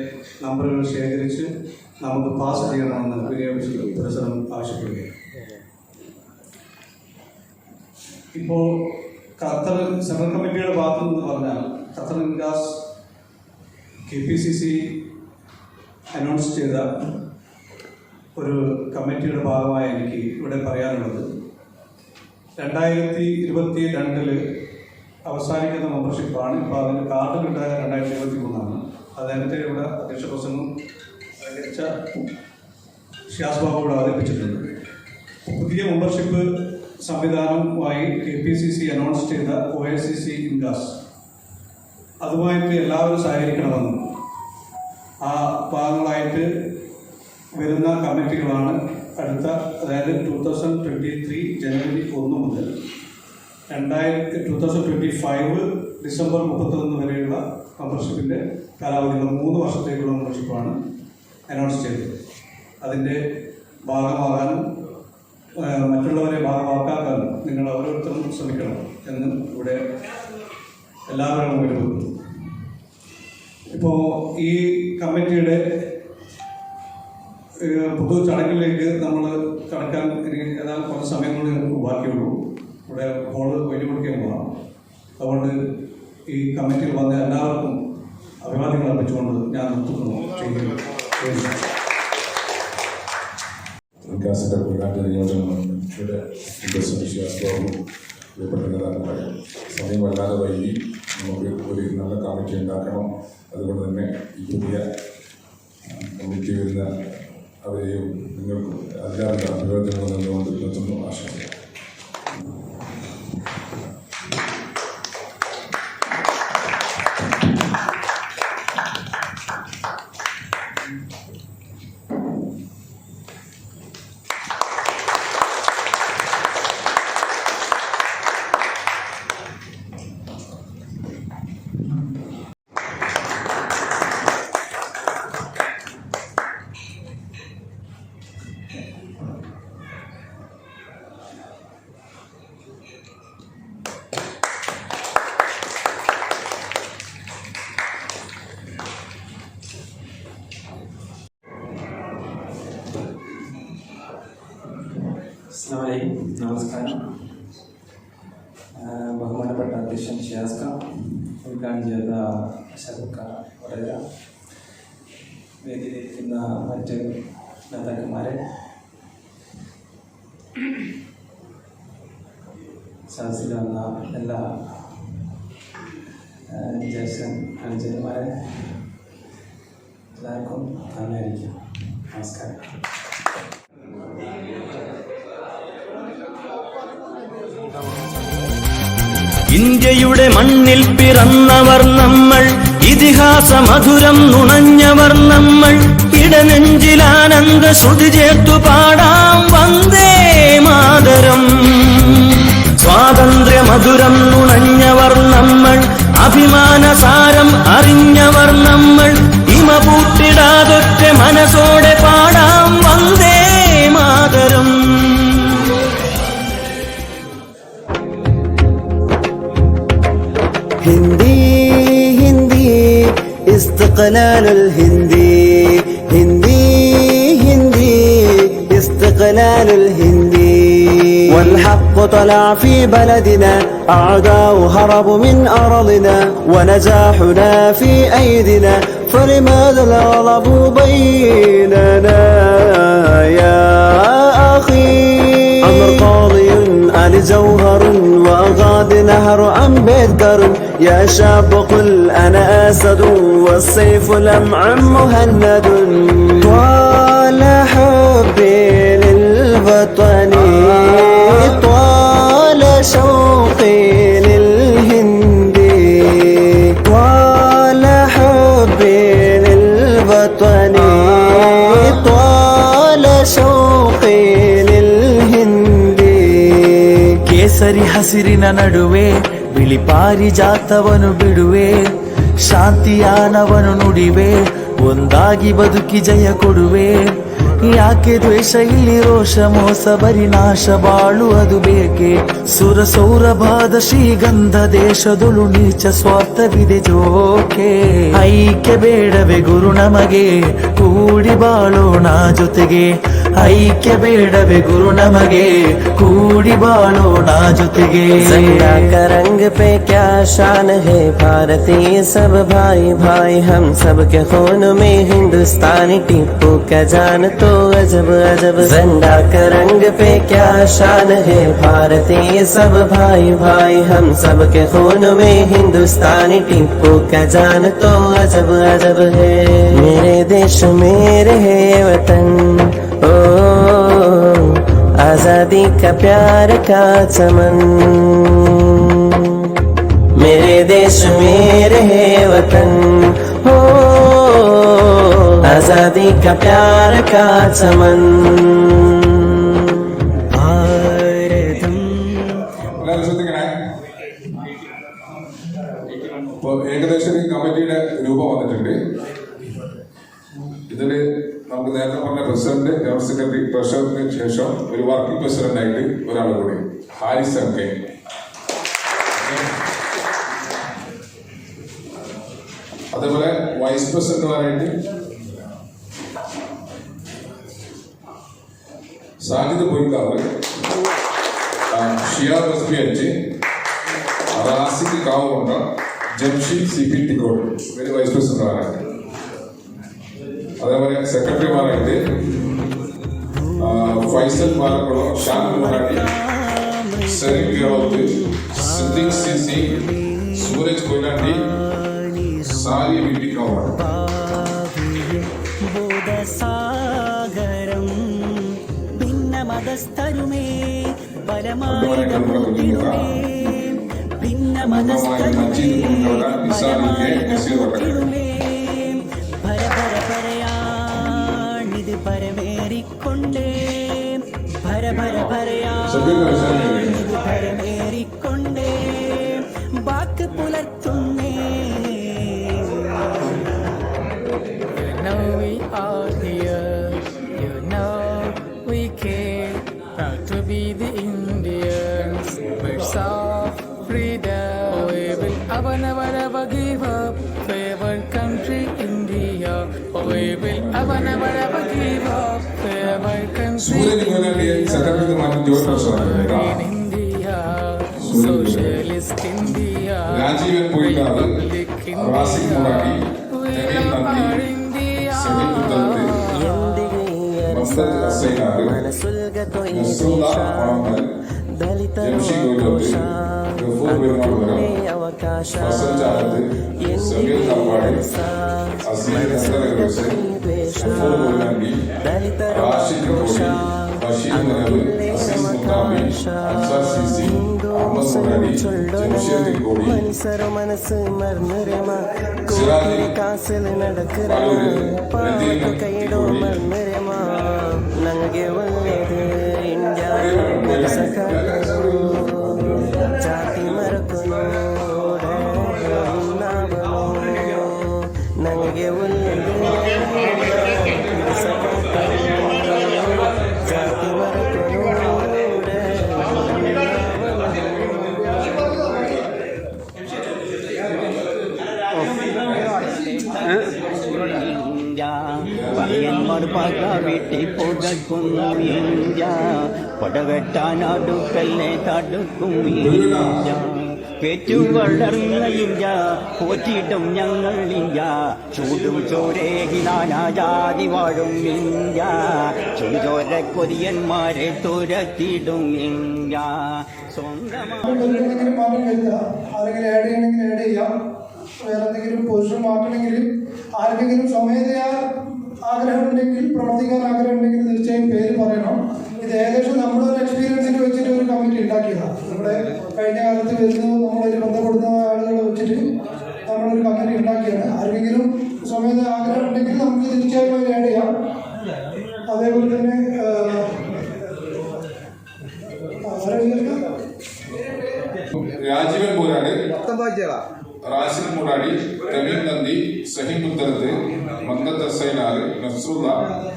D: നമ്പറുകൾ ശേഖരിച്ച് നമുക്ക് പാസ് ചെയ്യണമെന്ന് പ്രസിഡന്റ് ആവശ്യപ്പെടുകയാണ്. ഇപ്പോൾ ഖത്തർ സെൻട്രൽ കമ്മിറ്റിയുടെ ഭാഗത്തു നിന്ന് പറഞ്ഞാൽ ഖത്തർ ഇൻഗാസ് KPCC അനൗൺസ് ചെയ്ത ഒരു കമ്മിറ്റിയുടെ ഭാഗമായി എനിക്ക് ഇവിടെ പറയാനുള്ളത് 2022 അവസാനിക്കുന്ന മെമ്പർഷിപ്പാണ്. ഇപ്പോൾ അതിന് കാർഡ് കിട്ടാൻ 2023 അത് നേരത്തെ ഇവിടെ അധ്യക്ഷ പ്രസംഗം അലങ്കരിച്ച ഷിയാസ് ബാബു ഇവിടെ അവതരിപ്പിച്ചിട്ടുണ്ട്. പുതിയ മെമ്പർഷിപ്പ് സംവിധാനവുമായി KPCC അനൗൺസ് ചെയ്ത OICC ഇൻഗാസ് അതുമായിട്ട് എല്ലാവരും സഹകരിക്കണമെന്നും ആ ഭാഗങ്ങളായിട്ട് വരുന്ന കമ്മിറ്റികളാണ് അടുത്ത, അതായത് 2023 ജനുവരി 1 മുതൽ 2025 ഡിസംബർ 31 വരെയുള്ള മെമ്പർഷിപ്പിൻ്റെ കാലാവധികൾ 3 വർഷത്തേക്കുള്ള മെമ്പർഷിപ്പാണ് അനൗൺസ് ചെയ്തത്. അതിൻ്റെ ഭാഗമാകാനും മറ്റുള്ളവരെ ഭാഗമാക്കാനും നിങ്ങൾ ഓരോരുത്തരും ശ്രമിക്കണം എന്ന് ഇവിടെ എല്ലാവരും മുന്നിൽ. ഇപ്പോൾ ഈ കമ്മിറ്റിയുടെ പൊതു ചടങ്ങിലേക്ക് നമ്മൾ കടക്കാൻ ഏതാണ്ട് കുറച്ച് സമയം കൊണ്ട് നമുക്ക് ബാക്കിയുള്ളൂ. ഇവിടെ ഹോള് വലിയ കൊടുക്കാൻ പോകാം. അതുകൊണ്ട് ഈ കമ്മിറ്റിയിൽ വന്ന എല്ലാവർക്കും അഭിവാദ്യങ്ങൾ അർപ്പിച്ചുകൊണ്ട് ഞാൻ നിർത്തുന്നു.
E: വികാസിന്റെ കൊയിലാണ്ടി നിയോജകമണ്ഡലത്തിലെ പ്രിയപ്പെട്ട നേതാക്കന്മാരെ, സമയം വല്ലാതെ വൈകി. നമുക്ക് ഒരു നല്ല കമ്മിറ്റി ഉണ്ടാക്കണം. അതുകൊണ്ട് തന്നെ ഈ പുതിയ കമ്മിറ്റി വരുന്ന അവരെയും നിങ്ങൾക്കും എല്ലാവിധ അഭിവാദ്യങ്ങളും നിന്നുകൊണ്ട് നിർത്തുന്നു. ആശംസിക്കുന്നു.
F: നമസ്കാരം. ബഹുമാനപ്പെട്ട അധ്യക്ഷൻ ഷിയാസ് ഖാൻ, ഉദ്ഘാടനം ചെയ്ത ഷറൂഖ് വടകര, വേദിയിലിരിക്കുന്ന മറ്റ് നേതാക്കന്മാരെ, സദസ്സിൽ വന്ന എല്ലാ ജ്യേഷ്ഠൻ അനുജന്മാരെ എല്ലാവർക്കും നന്നായിരിക്കും. നമസ്കാരം.
G: ഇന്ത്യയുടെ മണ്ണിൽ പിറന്നവർ നമ്മൾ, ഇതിഹാസ മധുരം നുണഞ്ഞവർ നമ്മൾ, ഇടനെഞ്ചിലാനന്ദ ശ്രുതി ചേർത്തു പാടാം വന്ദേ മാതരം. സ്വാതന്ത്ര്യ മധുരം നുണഞ്ഞവർ നമ്മൾ, അഭിമാനസാരം അറിഞ്ഞവർ നമ്മൾ, ഇമ പൂട്ടിടാതൊറ്റ മനസ്സോടെ പാടാം വന്ദേ മാതരം.
H: हिंदी हिंदी इस्तक़लाल हिंदी, हिंदी हिंदी इस्तक़लाल हिंदी. والحق طلع في بلدنا، أعداء هربوا من أرضنا، ونجاحنا في أيدنا، فلماذا الغضب بيننا يا أخي؟ عمر قاضي الجوهر وغاد نهر أمبيدكر يا شاب قل أنا أسد والسيف لمع مهند طال حبي للوطن طال شوقي للهند طال حبي للوطن طال شوقي للهند ಕೇಸರಿ ಹಸಿರಿನ ನಡುವೆ ಬಿಳಿ ಪಾರಿಜಾತವನು ಬಿಡುವೆ ಶಾಂತಿಯಾನವನು ನುಡಿವೆ ಒಂದಾಗಿ ಬದುಕಿ ಜಯ ಕೊಡುವೆ ಯಾಕೆ ದ್ವೇಷ ಇಲ್ಲಿ ರೋಷ ಮೋಸ ಬರಿ ನಾಶ ಬಾಳು ಅದು ಬೇಕೆ ಸುರ ಸೌರಭಾದ ಶ್ರೀಗಂಧ ದೇಶದೊಳು ನೀಚ ಸ್ವಾರ್ಥವಿದೆ ಜೋಕೆ ಐಕ್ಯ ಬೇಡವೆ ಗುರು ನಮಗೆ ಕೂಡಿ ಬಾಳೋಣ ಜೊತೆಗೆ ಐಕ್ಯ ಬೇಡವೆ ಗುರು ನಮಗೆ ಕೂಡಿ ಬಾಳೋಣ ಜೊತೆಗೆ
I: झंडा का रंग पे क्या शान है भारतीय सब भाई भाई हम सब के खून में हिंदुस्तानी टीपू का जान तो अजब अजब झंडा का रंग पे क्या शान है भारतीय सब भाई भाई हम सब के खून में हिंदुस्तानी टीपू का जान तो अजब अजब है मेरे देश मेरे है वतन ओ आजादी का प्यार का चमन मेरे देश मेरे है वतन हो आजादी का प्यार का चमन
E: എല്ലാവരും ശ്രദ്ധിക്കണേ. ഇപ്പോൾ ഏകദേശം ഈ കമ്മിറ്റിയുടെ രൂപം വന്നിട്ടുണ്ട്. ഇതിൽ നമുക്ക് നേരത്തെ പറഞ്ഞ പ്രസിഡന്റ്, ജനറൽ സെക്രട്ടറി, ട്രഷററിന് ശേഷം ഒരു വർക്കിംഗ് പ്രസിഡന്റ് ആയിട്ട് ഒരാൾ കൂടി ഹാരിസ് എം കെ. അതേപോലെ വൈസ് പ്രസിഡന്റുമാരായിട്ട് Sajid Porikkav, Shiyab S P H, Raziq Kavukonda, Jamsheed C P Tikkod ഇവര് വൈസ് പ്രസിഡന്റുമാരായിട്ട്. അതേപോലെ സെക്രട്ടറിമാരായിട്ട് ഫൈസൽ പാലക്കുളം, ഷാൻ മുറാട്ടി, സരീം കേളോത്ത്, സിദ്ദിഖ് സിസി, സൂരജ് കൊയിലാണ്ടി, സാലി വിട്ടിക്കാവാണ്.
G: ഭിന്നമതസ്ഥരുമേ
E: മജീദ് കുണ്ടോട, നിസാർ കെ, നസീർ വട്ടക്കൽ.
G: ഭരഭരഭരയാണിത് പരമേറിക്കൊണ്ടേ ഭരഭരഭരയാണിത് പരമേറിക്കൊണ്ടേ വാക്ക് പുലർത്തുന്നേ.
J: Now we are here, you know we care, proud to be the Indians, birds of freedom. We will never give up for our country India. We will never give up for our country
E: Sooraj കൊയിലാണ്ടിയെ സെക്രട്ടറിക്ക് മാറ്റി ജോലി പ്രശ്നമാണ്.
J: in India, socialist India,
E: Rajeevan പൊയിലാവ്, Raziq മുറാട്ടി, Jameel നന്ദി, Saleem ഉദ്ദത്ത്, മസ്തദ് Hassainar, നസ്രുല്ല Muhammad, Jamsheed Koyiloth, Gafoor പെരുമാളുകരം, Hasan ജാഹദ്, Sameer Kappad, Asir നന്ദനഗ്രസ്, Gafoor Koyilandy, Rashid കോടി, ബഷീർ നനവ്, Azeez മുത്താബി, Ansar CC, Ahmed മുറാടി, Jamsheed കോടി,
I: മനസ്സ് മർന്നുരമ
E: സിറാജ്
I: കാസിൽ നടക്കുന്ന
E: പാലൂര്,
I: പാട്ട് കൈയിടോ മർന്നുരമ നಮಗೆ ಒಳ್ಳೆದು ಇಂಡಿಯಾ ಜಾತಿ ಮರಕುನು ನನಗೆ ಒಳ್ಳೆದು ಜಾತಿ ಮರಕುನು
A: പയ്യന്മാർ പക വീട്ടി പുകക്കുന്നു ഇന്ത്യ പടവെട്ടാൻ അടുക്കല്ലേ തടുക്കും ഇന്ത്യ
K: പെറ്റു വളർന്ന ഇന്ത്യ പോറ്റിയിട്ടും ഞങ്ങൾ ഇന്ത്യ ചൂടും ചോരേകി നാനാജാതി വാഴും ഇന്ത്യ ചുടുചോര കൊതിയന്മാരെ തുരത്തിടും ഇന്ത്യ
C: എന്തെങ്കിലും മാറ്റം വരുത്തുക. ആരെങ്കിലും ആഡ് ചെയ്യണമെങ്കിൽ ആഡ് ചെയ്യാം. വേറെ എന്തെങ്കിലും പൊസിഷൻ മാറ്റണമെങ്കിൽ ആർക്കെങ്കിലും സ്വമേധയാ ആഗ്രഹമുണ്ടെങ്കിൽ, പ്രവർത്തിക്കാൻ ആഗ്രഹമുണ്ടെങ്കിൽ തീർച്ചയായും പേര് പറയണം. ഇത് ഏകദേശം നമ്മുടെ ഒരു എക്സ്പീരിയൻസിൽ വെച്ചിട്ട് ഒരു കമ്മിറ്റി ഉണ്ടാക്കിയതാണ്. നമ്മുടെ കഴിഞ്ഞ കാലത്ത് വരുന്ന നമ്മളൊരു ബന്ധപ്പെടുന്ന ആളുകളെ വെച്ചിട്ട് നമ്മളൊരു കമ്മിറ്റി ഉണ്ടാക്കിയാണ്. ആർക്കെങ്കിലും സ്വമേധ ആഗ്രഹം ഉണ്ടെങ്കിൽ നമുക്ക് തീർച്ചയായും അതിൽ ആഡ് ചെയ്യാം. അതേപോലെ തന്നെ
E: രാജീവൻ പോരാട്, റാഷിദ് മുറാടി, പ്രവീൺ നന്ദി, സഹിം ഉത്തരത്ത്, മന്ദത്ത് സൈനാറ്, നസ്രുല്ല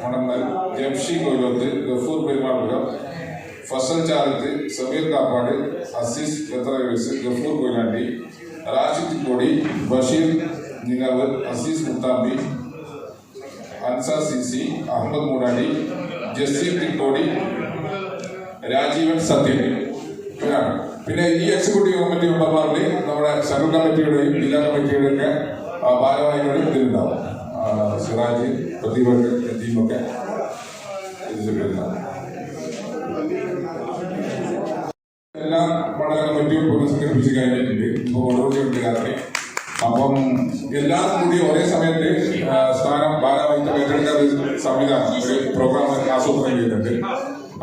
E: മണമ്മൽ, ജംഷി കൊയ്ലോത്ത്, ഗഫൂർ പെരുമാൾപുരം, ഫസൽ ചാലത്ത്, സമീർ കാപ്പാട്, അസീസ് എത്രവേഴ്സ്, ഗഫൂർ കൊയിലാണ്ടി, റാഷിദ് കോടി, ബഷീർ നിലവ്, അസീസ് മുത്താമ്പി, അൻസാർ സിസി, അഹമ്മദ് മുറാടി, ജസീർ തിക്കോടി, രാജീവൻ സത്യൻ ഇവരാണ്. പിന്നെ ഈ എക്സിക്യൂട്ടീവ് കമ്മിറ്റി മെമ്പർമാരിൽ നമ്മുടെ സെൻട്രൽ കമ്മിറ്റിയുടെയും ജില്ലാ കമ്മിറ്റിയുടെയും ഒക്കെ ഭാരവാഹികളും ഇതിലുണ്ടാവും. സിറാജ്, പ്രദീപ്, നദീമൊക്കെ ഇതിലുണ്ടാവും. എല്ലാ പഠന കമ്മിറ്റിയും പുനഃസംഘടിപ്പിച്ച് കഴിഞ്ഞിട്ടുണ്ട്. ഇപ്പോൾ ഓരോരുത്തരുടെ കാരണം അപ്പം എല്ലാവരും കൂടി ഒരേ സമയത്ത് സ്ഥാനം ഭാരവാഹിത്വം ഏറ്റെടുക്കാൻ ഒരു സംവിധാനം, ഒരു പ്രോഗ്രാം ആസൂത്രണം ചെയ്യുന്നുണ്ട്.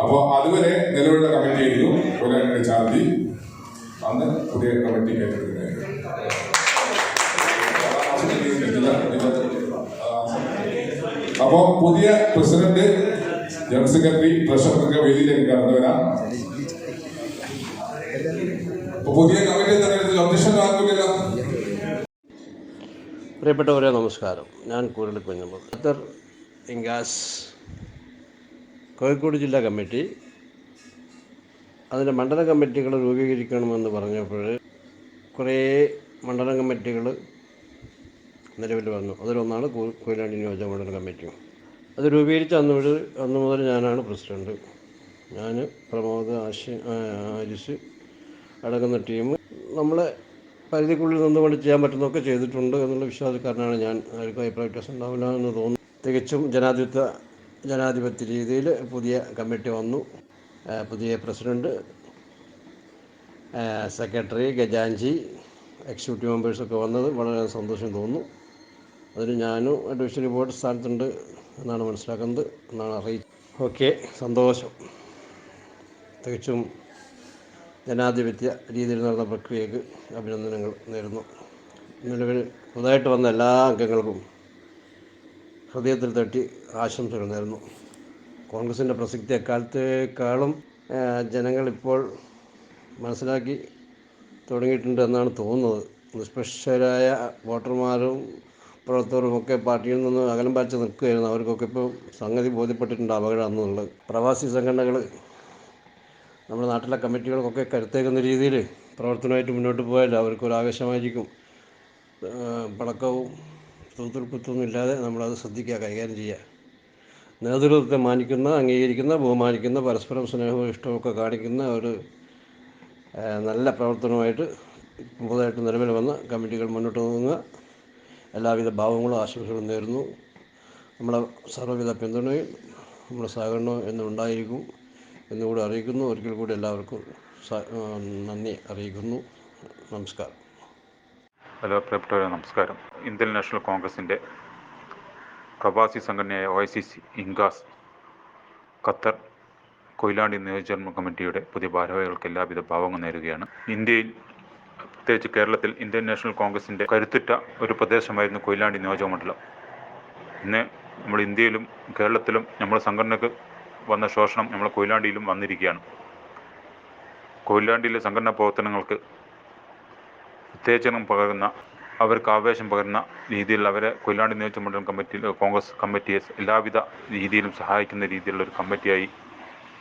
E: അപ്പോൾ അതുവരെ നിലവിലുള്ള കമ്മിറ്റി ആയിരിക്കും കൊല്ലങ്ങളുടെ ചാർജ്. അന്ന് പുതിയ കമ്മിറ്റി ഏറ്റെടുക്കുന്നതായിരിക്കും. അപ്പോൾ പുതിയ പ്രസിഡന്റ്, ജനറൽ സെക്രട്ടറി, ട്രഷറർക്ക് വേദിയിലേക്ക് കടന്നു വരാം. പുതിയ കമ്മിറ്റി തെരഞ്ഞെടുപ്പിൽ ഒബ്ജക്ഷൻ ആർക്കില്ലല്ലോ.
L: പ്രിയപ്പെട്ടവരെ നമസ്കാരം. ഞാൻ കൂരളി കുഞ്ഞമ്മ, ഖത്തർ ഇംഗാസ് കോഴിക്കോട് ജില്ലാ കമ്മിറ്റി അതിൻ്റെ മണ്ഡല കമ്മിറ്റികൾ രൂപീകരിക്കണമെന്ന് പറഞ്ഞപ്പോൾ കുറേ മണ്ഡലം കമ്മിറ്റികൾ നിലവിൽ വന്നു. അതിലൊന്നാണ് കൊയിലാണ്ടി നിയോജക മണ്ഡലം കമ്മിറ്റി. അത് രൂപീകരിച്ച അന്ന് മുതൽ ഞാനാണ് പ്രസിഡൻറ്റ്. ഞാൻ, പ്രമോദ്, ആരിസ് അടങ്ങുന്ന ടീം നമ്മളെ പരിധിക്കുള്ളിൽ നിന്നുകൊണ്ട് ചെയ്യാൻ പറ്റുന്നതൊക്കെ ചെയ്തിട്ടുണ്ട് എന്നുള്ള വിശ്വാസക്കാരനാണ് ഞാൻ. ആർക്കും അഭിപ്രായ വ്യത്യാസം ഉണ്ടാവില്ല എന്ന് തോന്നുന്നു. തികച്ചും ജനാധിപത്യ രീതിയിൽ പുതിയ കമ്മിറ്റി വന്നു. പുതിയ പ്രസിഡൻറ്റ്, സെക്രട്ടറി, ഖജാൻജി, എക്സിക്യൂട്ടീവ് മെമ്പേഴ്സൊക്കെ വന്നത് വളരെ സന്തോഷം തോന്നുന്നു. അതിന് ഞാനും അഡ്വൈസറി ബോർഡ് സ്ഥാനത്തുണ്ട് എന്നാണ് മനസ്സിലാക്കുന്നത്, എന്നാണ് അറിയിച്ചത്. ഓക്കെ, സന്തോഷം. തികച്ചും ജനാധിപത്യ രീതിയിൽ നടന്ന പ്രക്രിയക്ക് അഭിനന്ദനങ്ങൾ നേരുന്നു. നിലവിൽ പുതുതായിട്ട് വന്ന എല്ലാ അംഗങ്ങൾക്കും ഹൃദയത്തിൽ തട്ടി ആശംസകൾ നേരുന്നു. കോൺഗ്രസിൻ്റെ പ്രസക്തി എക്കാലത്തേക്കാളും ജനങ്ങളിപ്പോൾ മനസ്സിലാക്കി തുടങ്ങിയിട്ടുണ്ട് എന്നാണ് തോന്നുന്നത്. നിഷ്പക്ഷരായ വോട്ടർമാരും പ്രവർത്തകരുമൊക്കെ പാർട്ടിയിൽ നിന്ന് അകലം പാലിച്ച് നിൽക്കുകയായിരുന്നു. അവർക്കൊക്കെ ഇപ്പോൾ സംഗതി ബോധ്യപ്പെട്ടിട്ടുണ്ട് അപകടമാണെന്നുള്ളത്. പ്രവാസി സംഘടനകൾ, നമ്മുടെ നാട്ടിലെ കമ്മിറ്റികൾക്കൊക്കെ കരുത്തേക്കുന്ന രീതിയിൽ പ്രവർത്തനമായിട്ട് മുന്നോട്ട് പോയാൽ അവർക്കൊരാവേശമായിരിക്കും. പടക്കവും തൂത്തുൽക്കുത്തൊന്നും ഇല്ലാതെ നമ്മളത് ശ്രദ്ധിക്കുക, കൈകാര്യം ചെയ്യുക. നേതൃത്വത്തെ മാനിക്കുന്ന, അംഗീകരിക്കുന്ന, ബഹുമാനിക്കുന്ന, പരസ്പരം സ്നേഹവും ഇഷ്ടമൊക്കെ കാണിക്കുന്ന ഒരു നല്ല പ്രവർത്തനമായിട്ട് പുതുതായിട്ട് നിലവിൽ വന്ന കമ്മിറ്റികൾ മുന്നോട്ട് നീങ്ങുക. എല്ലാവിധ ഭാവങ്ങളും ആശംസകളും നേരുന്നു. നമ്മളെ സർവ്വവിധ പിന്തുണയും നമ്മുടെ സഹകരണവും എന്നും ഉണ്ടായിരിക്കും എന്നുകൂടി അറിയിക്കുന്നു. ഒരിക്കൽ കൂടി എല്ലാവർക്കും നന്ദി അറിയിക്കുന്നു. നമസ്കാരം.
M: ഹലോ പ്രിയപ്പെട്ടവരെ, നമസ്കാരം. ഇന്ത്യൻ നാഷണൽ കോൺഗ്രസിൻ്റെ പ്രവാസി സംഘടനയായ OICC ഇംഗാസ് ഖത്തർ കൊയിലാണ്ടി നിയോജകമണ്ഡലം കമ്മിറ്റിയുടെ പുതിയ ഭാരവാഹികൾക്ക് എല്ലാവിധ ഭാവങ്ങൾ നേരുകയാണ്. ഇന്ത്യയിൽ, പ്രത്യേകിച്ച് കേരളത്തിൽ, ഇന്ത്യൻ നാഷണൽ കോൺഗ്രസിൻ്റെ കരുത്തുറ്റ ഒരു പ്രദേശമായിരുന്നു കൊയിലാണ്ടി നിയോജകമണ്ഡലം. ഇന്ന് നമ്മൾ ഇന്ത്യയിലും കേരളത്തിലും നമ്മുടെ സംഘടനക്ക് വന്ന ശോഷണം നമ്മൾ കൊയിലാണ്ടിയിലും വന്നിരിക്കുകയാണ്. കൊയിലാണ്ടിയിലെ സംഘടനാ പ്രവർത്തനങ്ങൾക്ക് ഉത്തേജനം പകരുന്ന, അവർക്ക് ആവേശം പകരുന്ന രീതിയിൽ അവരെ കൊയിലാണ്ടി നിയോജകമണ്ഡലം കമ്മിറ്റിയിൽ, കോൺഗ്രസ് കമ്മിറ്റിയെ എല്ലാവിധ രീതിയിലും സഹായിക്കുന്ന രീതിയിലുള്ള ഒരു കമ്മിറ്റിയായി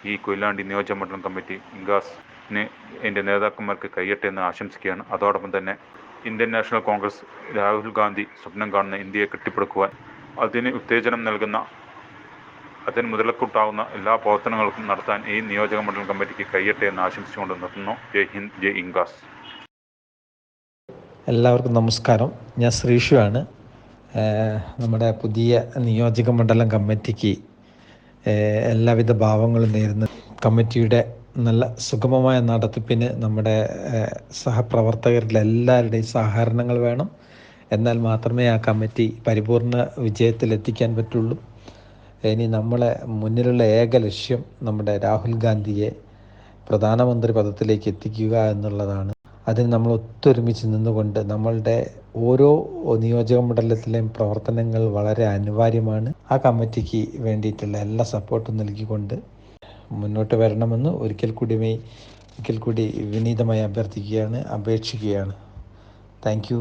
M: ഈ കൊയിലാണ്ടി നിയോജകമണ്ഡലം കമ്മിറ്റി ഇംഗാസിന് എൻ്റെ നേതാക്കന്മാർക്ക് കഴിയട്ടെ എന്ന് ആശംസിക്കുകയാണ്. അതോടൊപ്പം തന്നെ ഇന്ത്യൻ നാഷണൽ കോൺഗ്രസ് രാഹുൽ ഗാന്ധി സ്വപ്നം കാണുന്ന ഇന്ത്യയെ കെട്ടിപ്പടുക്കുവാൻ അതിന് ഉത്തേജനം നൽകുന്ന, അതിന് മുതലക്കൂട്ടാവുന്ന എല്ലാ പ്രവർത്തനങ്ങൾക്കും നടത്താൻ ഈ നിയോജകമണ്ഡലം കമ്മിറ്റിക്ക് കഴിയട്ടെ എന്ന് ആശംസിച്ചുകൊണ്ട് നിർത്തുന്നു. ജയ് ഹിന്ദ്, ജയ് ഇംഗാസ്.
N: എല്ലാവർക്കും നമസ്കാരം. ഞാൻ ശ്രീഷു ആണ്. നമ്മുടെ പുതിയ നിയോജക മണ്ഡലം കമ്മിറ്റിക്ക് എല്ലാവിധ ഭാവങ്ങളും നേരുന്നു. കമ്മിറ്റിയുടെ നല്ല സുഗമമായ നടത്തിപ്പിന് നമ്മുടെ സഹപ്രവർത്തകരിൽ എല്ലാവരുടെയും സഹകരണങ്ങൾ വേണം. എന്നാൽ മാത്രമേ ആ കമ്മിറ്റി പരിപൂർണ വിജയത്തിലെത്തിക്കാൻ പറ്റുള്ളൂ. ഇനി നമ്മളെ മുന്നിലുള്ള ഏക ലക്ഷ്യം നമ്മുടെ രാഹുൽ ഗാന്ധിയെ പ്രധാനമന്ത്രി പദത്തിലേക്ക് എത്തിക്കുക എന്നുള്ളതാണ്. അതിന് നമ്മൾ ഒത്തൊരുമിച്ച് നിന്നുകൊണ്ട് നമ്മളുടെ ഓരോ നിയോജക മണ്ഡലത്തിലെയും പ്രവർത്തനങ്ങൾ വളരെ അനിവാര്യമാണ്. ആ കമ്മിറ്റിക്ക് വേണ്ടിയിട്ടുള്ള എല്ലാ സപ്പോർട്ടും നൽകിക്കൊണ്ട് മുന്നോട്ട് വരണമെന്ന് ഒരിക്കൽ കൂടി വിനീതമായി അഭ്യർത്ഥിക്കുകയാണ്, അപേക്ഷിക്കുകയാണ്. Thank you.